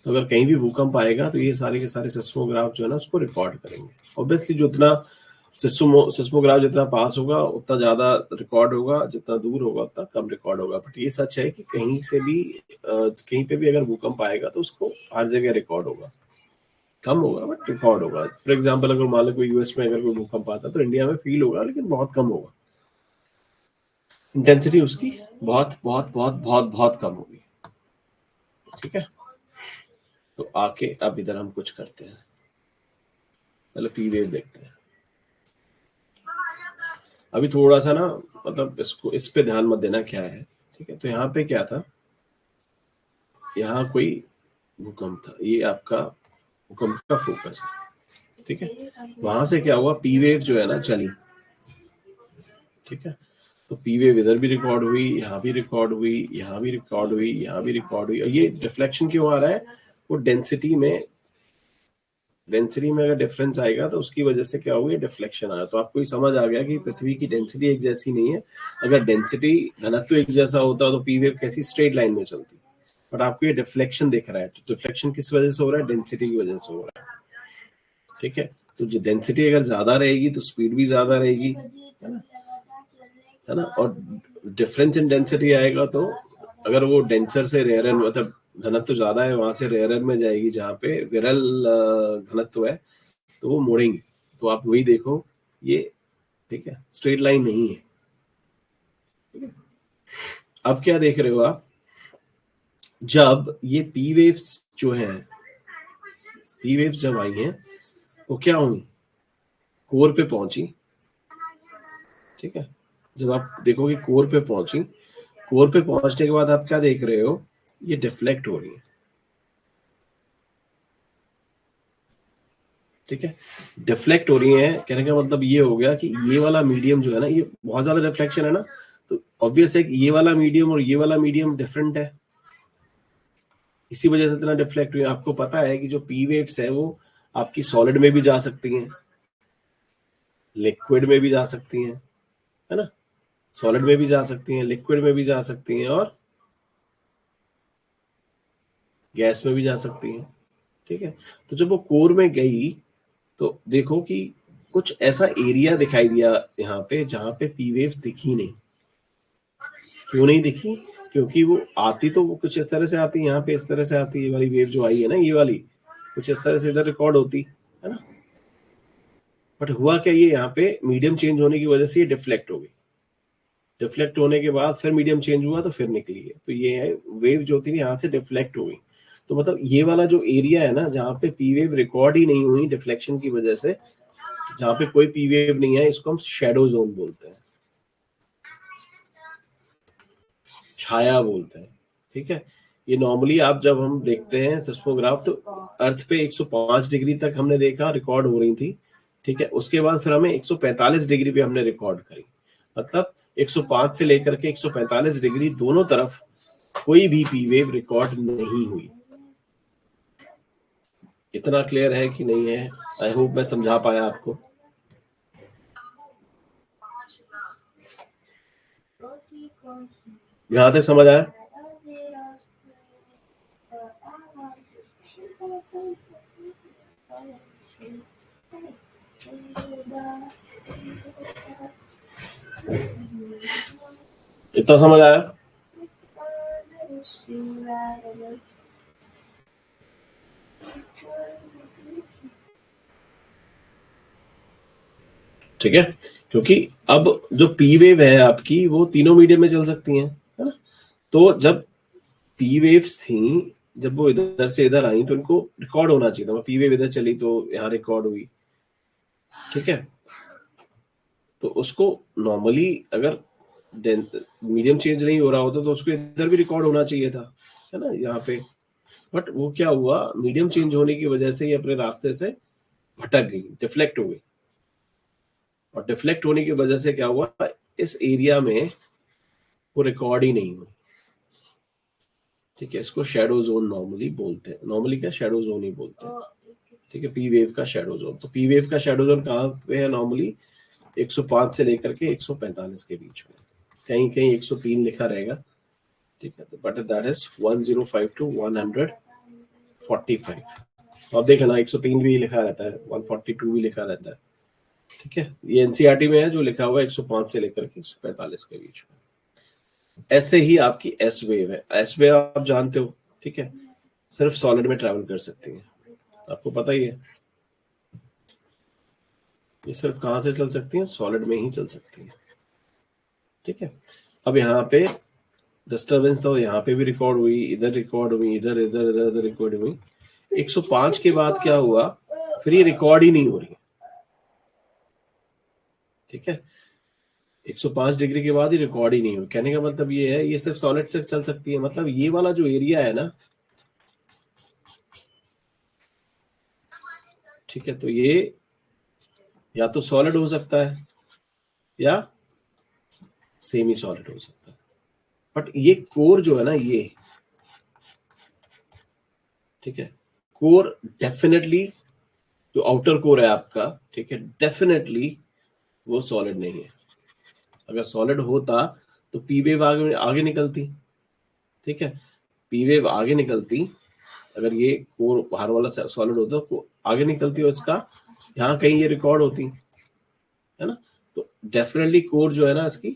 तो अगर कहीं भी भूकंप आएगा तो ये सारे के सारे सिस्मोग्राफ जो है ना उसको रिकॉर्ड करेंगे। ऑब्वियसली जो उतना सिस्मोग्राफ जितना पास होगा उतना ज्यादा रिकॉर्ड होगा, जितना दूर होगा उतना कम रिकॉर्ड होगा। बट ये सच है कि कहीं से भी कहीं पे भी अगर भूकंप आएगा तो उसको हर जगह रिकॉर्ड होगा, कम होगा बट रिकॉर्ड होगा। फॉर एग्जाम्पल अगर मान लो कोई यूएस में अगर कोई भूकंप आता तो इंडिया में फील होगा, लेकिन बहुत कम होगा, इंटेंसिटी उसकी बहुत बहुत बहुत बहुत बहुत कम होगी। ठीक है, तो आके अब इधर हम कुछ करते हैं, पहले पी वेव देखते हैं। अभी थोड़ा सा ना, मतलब इसको इस पे ध्यान मत देना क्या है। ठीक है, तो यहाँ पे क्या था, यहाँ कोई भूकंप था, ये आपका भूकंप का फोकस है। ठीक है, वहां से क्या हुआ, पी वेव जो है ना चली। ठीक है, तो पी वेव इधर भी रिकॉर्ड हुई, यहाँ भी रिकॉर्ड हुई, यहाँ भी रिकॉर्ड हुई, यहाँ भी रिकॉर्ड हुई। और ये डिफ्लेक्शन क्यों आ रहा है? वो डेंसिटी में अगर डिफरेंस आएगा तो उसकी वजह से क्या होगा, डिफ्लेक्शन आया। तो आपको ये समझ आ गया कि पृथ्वी की डेंसिटी एक जैसी नहीं है। अगर डेंसिटी घनत्व एक जैसा होता तो पी वेव कैसी स्ट्रेट लाइन में चलती, बट आपको ये डिफ्लेक्शन दिख रहा है। तो डिफ्लेक्शन किस वजह से हो रहा है? डेंसिटी की वजह से हो रहा है। ठीक है, तो जो डेंसिटी अगर ज्यादा रहेगी तो स्पीड भी ज्यादा रहेगी, है ना। और डिफरेंस इन डेंसिटी आएगा तो अगर वो डेंसर से रेयर, मतलब घनत्व ज्यादा है, वहां से रेयर में जाएगी, जहाँ पे विरल घनत्व है, तो वो मोड़ेंगे। तो आप वही देखो, ये ठीक है, स्ट्रेट लाइन नहीं है। ठीक है, अब क्या देख रहे हो आप? जब ये पी वेव्स जो है, पी वेव्स जब आई हैं वो क्या हुई? कोर पे पहुंची। ठीक है, जब आप देखोगे कोर पे पहुंची, कोर पे पहुंचने के बाद आप क्या देख रहे हो? ये डिफ्लेक्ट हो रही है। ठीक है, डिफ्लेक्ट हो रही है, कहने का मतलब ये हो गया कि ये वाला मीडियम जो है ना, ये बहुत ज्यादा रिफ्लेक्शन है ना, तो ऑब्वियस है कि ये वाला मीडियम और ये वाला मीडियम डिफरेंट है, इसी वजह से इतना डिफ्लेक्ट हुई। आपको पता है कि जो पी वेव्स है वो आपकी सॉलिड में भी जा सकती हैं, लिक्विड में भी जा सकती हैं, है ना। सॉलिड में भी जा सकती हैं, लिक्विड में भी जा सकती हैं, और गैस में भी जा सकती हैं। ठीक है, तो जब वो कोर में गई तो देखो कि कुछ ऐसा एरिया दिखाई दिया यहाँ पे जहां पे पी वेव्स दिखी नहीं। क्यों नहीं दिखी? क्योंकि वो आती तो वो कुछ इस तरह से आती, यहाँ पे इस तरह से आती, ये वाली वेव जो आई है ना, ये वाली कुछ इस तरह से इधर रिकॉर्ड होती, है ना। बट हुआ क्या, ये यहाँ पे मीडियम चेंज होने की वजह से ये डिफ्लेक्ट हो गई। डिफ्लेक्ट होने के बाद फिर मीडियम चेंज हुआ तो फिर निकली है। तो ये है, वेव जो थी यहाँ से डिफ्लेक्ट हो गई। तो मतलब ये वाला जो एरिया है ना, जहाँ पे पी वेव रिकॉर्ड ही नहीं हुई डिफ्लेक्शन की वजह से, जहाँ पे कोई पी वेव नहीं है, इसको हम शैडो जोन बोलते हैं, छाया बोलते हैं। ठीक है, ये नॉर्मली आप जब हम देखते हैं सिस्मोग्राफ, तो अर्थ पे 105 डिग्री तक हमने देखा रिकॉर्ड हो रही थी। ठीक है, उसके बाद फिर हमें 145 डिग्री पे हमने रिकॉर्ड करी। मतलब 105 से लेकर के 145 डिग्री दोनों तरफ कोई भी पी वेव रिकॉर्ड नहीं हुई। इतना क्लियर है कि नहीं है? आई होप मैं समझा पाया आपको। यहां तक समझ आया? इतना समझ आया? ठीक है, क्योंकि अब जो पी वेव है आपकी, वो तीनों मीडियम में चल सकती हैं, है ना। तो जब पी वेव्स थी, जब वो इधर से इधर आई तो इनको रिकॉर्ड होना चाहिए था। पी वेव इधर चली तो यहाँ रिकॉर्ड हुई। ठीक है, तो उसको नॉर्मली अगर मीडियम चेंज नहीं हो रहा होता तो उसको इधर भी रिकॉर्ड होना चाहिए था, है ना, यहाँ पे। बट वो क्या हुआ, मीडियम चेंज होने की वजह से ये अपने रास्ते से भटक गई, डिफ्लेक्ट हो गई। और डिफ्लेक्ट होने की वजह से क्या हुआ, इस एरिया में वो रिकॉर्ड ही नहीं हुई। ठीक है, इसको शैडो जोन नॉर्मली बोलते हैं। नॉर्मली क्या, शैडो जोन ही बोलते हैं। ठीक है, पी वेव का शैडो जोन। तो पी वेव का शैडो जोन कहाँ पे है? नॉर्मली 105 से लेकर के 145 के बीच में, कहीं कहीं 103 लिखा रहेगा। ठीक है, तो बट दैट इज 105 टू 145। अब देख लेना, 103 भी लिखा रहता है, 142 भी लिखा रहता है। ठीक है, ये एनसीईआरटी में है जो लिखा हुआ है 105 से लेकर के 145 के बीच में। ऐसे ही आपकी एस वेव है। एस वेव आप जानते हो, ठीक है, सिर्फ सॉलिड में ट्रैवल कर सकती है, आपको पता ही है। ये सिर्फ कहां से चल सकती है? सॉलिड में ही चल सकती है। ठीक है, अब यहाँ पे डिस्टर्बेंस तो यहाँ पे भी रिकॉर्ड हुई, इधर रिकॉर्ड हुई, इधर इधर इधर इधर रिकॉर्ड हुई। 105 के बाद क्या हुआ, फिर ये रिकॉर्ड ही नहीं हो रही। ठीक है, 105 डिग्री के बाद ही रिकॉर्ड ही नहीं हुई। कहने का मतलब ये है, ये सिर्फ सॉलिड से चल सकती है। मतलब ये वाला जो एरिया है ना, ठीक है, तो ये या तो सॉलिड हो सकता है या सेमी सॉलिड हो सकता है। बट ये कोर जो है ना, ये ठीक है, कोर डेफिनेटली जो आउटर कोर है आपका, ठीक है, डेफिनेटली वो सॉलिड नहीं है। अगर सॉलिड होता तो पी वेव आगे निकलती, ठीक है, पी वेव आगे निकलती। अगर ये कोर बाहर वाला सॉलिड होता तो आगे निकलती और इसका यहाँ कहीं ये रिकॉर्ड होती, है ना। तो डेफिनेटली कोर जो है ना इसकी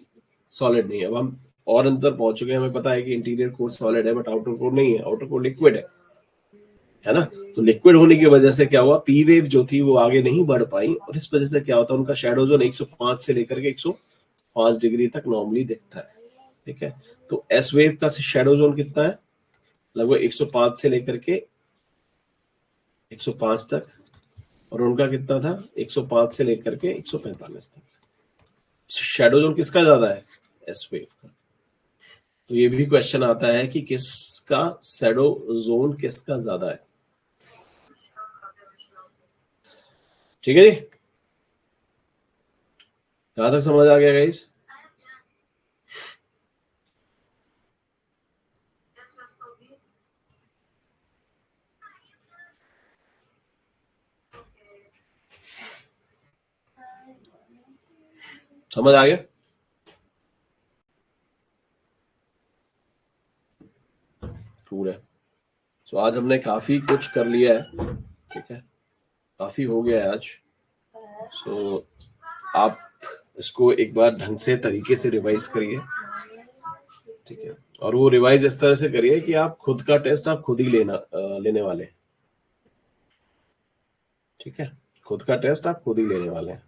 सॉलिड नहीं है। अब हम और अंदर पहुंच चुके हैं, हमें पता है कि इंटीरियर कोर सॉलिड है बट आउटर कोर नहीं है, आउटर कोर लिक्विड है ना। तो लिक्विड होने की वजह से क्या हुआ, पी वेव जो थी वो आगे नहीं बढ़ पाई और इस वजह से क्या होता है, उनका शैडो जोन 105 से लेकर के 105 डिग्री तक नॉर्मली दिखता है, ठीक है। तो एस वेव का शैडो जोन कितना है, लगभग 105 से लेकर के 105 तक, और उनका कितना था 105 से लेकर के 145 तक। शैडो जोन किसका ज्यादा है, एस वेव का। तो ये भी क्वेश्चन आता है कि किसका शैडो जोन किसका ज्यादा है, ठीक है जी। कहां तक समझ आ गया गाइस? समझ आ गया? कूल है। सो आज हमने काफी कुछ कर लिया है, ठीक है, काफी हो गया है आज। सो आप इसको एक बार ढंग से तरीके से रिवाइज करिए, ठीक है, और वो रिवाइज इस तरह से करिए कि आप खुद का टेस्ट आप खुद ही लेने वाले हैं, ठीक है, खुद का टेस्ट आप खुद ही लेने वाले हैं।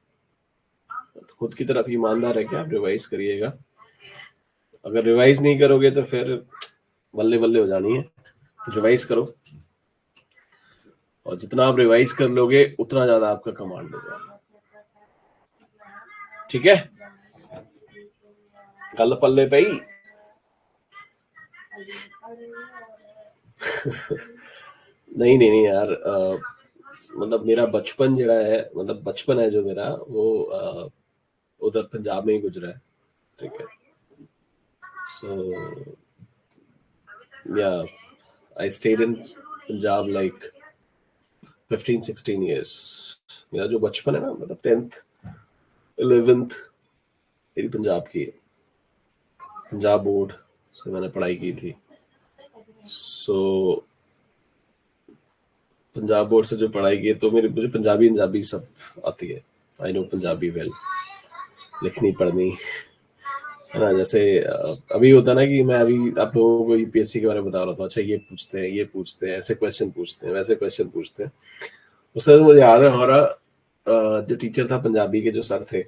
तो खुद की तरफ ईमानदार है कि आप रिवाइज करिएगा। अगर रिवाइज नहीं करोगे तो फिर बल्ले बल्ले हो जानी है। तो रिवाइज करो, और जितना आप रिवाइज कर लोगे उतना ज्यादा आपका कमांड हो जाएगा, ठीक है। गल पल्ले पे ही नहीं नहीं नहीं यार, मतलब मेरा बचपन जड़ा है, मतलब बचपन है जो मेरा वो उधर पंजाब में ही गुजरा है, ठीक है। सो या I stayed in Punjab like 15-16 years। मेरा जो बचपन है ना, मतलब 10th 11th मेरी पंजाब की है, पंजाब बोर्ड से मैंने पढ़ाई की थी। सो पंजाब बोर्ड से जो पढ़ाई की है तो मुझे पंजाबी सब आती है। आई नो पंजाबी वेल, लिखनी पढ़नी, है ना। जैसे अभी होता ना कि मैं अभी आप लोगों को यूपीएससी के बारे में बता रहा था, अच्छा ये पूछते हैं, ये पूछते हैं, ऐसे क्वेश्चन पूछते हैं, वैसे क्वेश्चन पूछते हैं। उससे मुझे याद है हमारा जो टीचर था पंजाबी के, जो सर थे,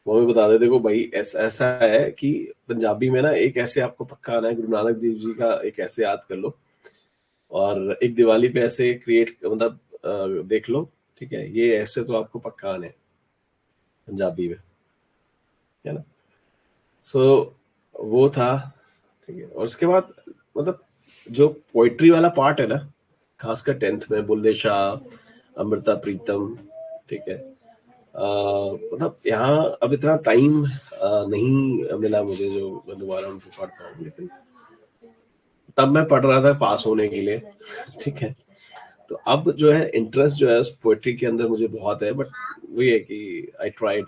वो हमें बता देते, देखो भाई ऐसा है कि पंजाबी में ना एक ऐसे आपको पक्का आना है, गुरु नानक देव जी का एक ऐसे याद कर लो, और एक दिवाली पे ऐसे क्रिएट, मतलब देख लो, ठीक है, ये ऐसे तो आपको पक्का आने पंजाबी में, है ना। सो वो था, ठीक है। और उसके बाद मतलब जो पोइट्री वाला पार्ट है ना, खासकर 10th में बुल्ले शाह, अमृता प्रीतम, ठीक है, मतलब यहाँ अब इतना टाइम नहीं मिला मुझे जो मैं दोबारा उनको पढ़ पाऊँ, लेकिन तब मैं पढ़ रहा था पास होने के लिए, ठीक है। तो अब जो है इंटरेस्ट जो है उस पोएट्री के अंदर मुझे बहुत है, बट वही है कि आई ट्राइड।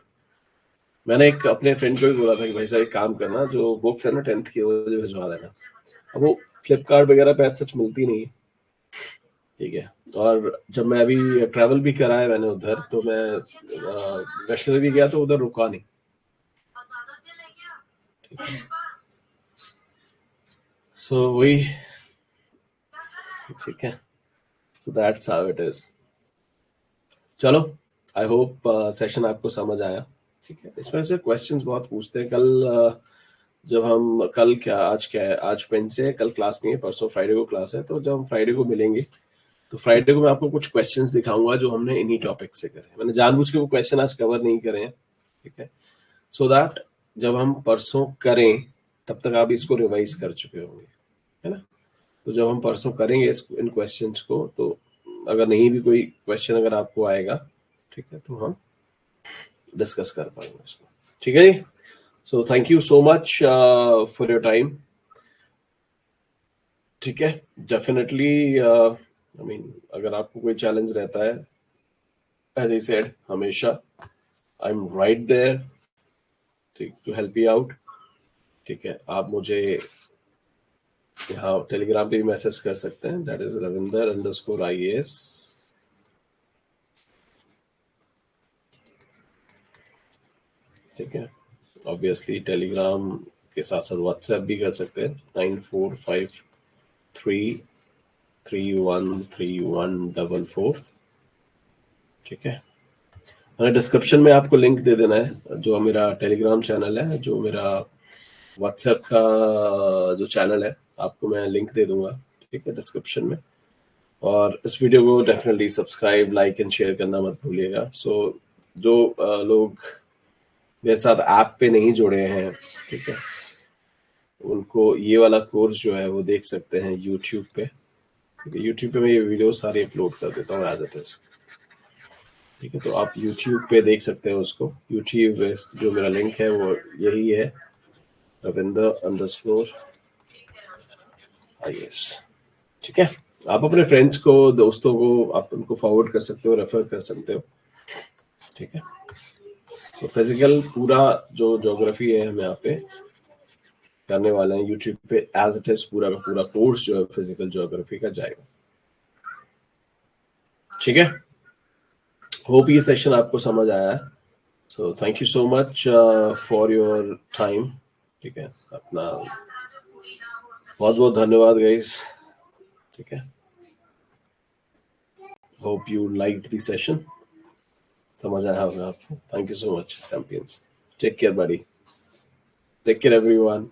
मैंने एक अपने फ्रेंड को भी बोला था कि भाई साहब एक काम करना, जो बुक्स है ना 10th की वो मुझे भिजवा देना। अब वो फ्लिपकार्ट वगैरह पे सच मिलती नहीं है, ठीक है। और जब मैं अभी ट्रैवल भी करा है मैंने उधर, तो मैं वैष्णो देवी गया तो उधर रुका नहीं, सो वही, ठीक है। So that's how it is. चलो, आई होप सेशन आपको समझ आया, ठीक है। इसमें से क्वेश्चंस बहुत पूछते हैं। जब हम कल क्या आज क्या है, आज वेडनेसडे है, कल क्लास नहीं है, परसों फ्राइडे को क्लास है। तो जब हम फ्राइडे को मिलेंगे तो फ्राइडे को मैं आपको कुछ क्वेश्चंस दिखाऊंगा जो हमने इन्हीं टॉपिक से करे। मैंने जानबूझ के वो क्वेश्चन आज कवर नहीं करे हैं, ठीक है, सो दैट जब हम परसों करें तब तक आप इसको रिवाइज कर चुके होंगे, है ना। तो जब हम परसों करेंगे इन क्वेश्चंस को, तो अगर नहीं भी कोई क्वेश्चन अगर आपको आएगा, ठीक है, तो हम डिस्कस कर पाएंगे उसको, ठीक है जी। So thank you so much for your time. ठीक है, डेफिनेटली आई मीन अगर आपको कोई चैलेंज रहता है, एज आई सेड, हमेशा I am right there to help you out. ठीक है, आप मुझे यहाँ टेलीग्राम पे भी मैसेज कर सकते हैं. That is Ravinder_IAS. ठीक है, ऑब्वियसली टेलीग्राम के साथ साथ व्हाट्सएप भी कर सकते हैं. 9453313144. ठीक है, मैंने डिस्क्रिप्शन में आपको लिंक दे देना है, जो मेरा टेलीग्राम चैनल है, जो मेरा व्हाट्सएप का जो चैनल है, आपको मैं लिंक दे दूंगा. ठीक है, डिस्क्रिप्शन में. और इस वीडियो को definitely subscribe, like and share करना मत भूलिएगा. सो जो लोग मेरे साथ ऐप पे नहीं जुड़े हैं, ठीक है, उनको ये वाला कोर्स जो है वो देख सकते हैं यूट्यूब पे. यूट्यूब पे मैं ये वीडियो सारी अपलोड कर देता हूँ एज इट इज. ठीक है, तो आप यूट्यूब पे देख सकते हैं उसको. यूट्यूब जो मेरा लिंक है वो यही है, Ravinder_IAS. ठीक है, आप अपने फ्रेंड्स को, दोस्तों को, आप उनको फॉरवर्ड कर सकते हो, रेफर कर सकते हो. ठीक है, तो फिजिकल पूरा जो ज्योग्राफी है हम यहाँ पे करने वाले हैं यूट्यूब पे, एज इट इज पूरा का पूरा कोर्स जो है फिजिकल ज्योग्राफी का जाएगा. ठीक है, होप ये सेशन आपको समझ आया है. So thank you so much for your time. ठीक है, अपना बहुत बहुत धन्यवाद गाइस. ठीक है, hope you liked the session. समझ आया होगा आपको. Thank you so much champions. Take care buddy. Take care everyone.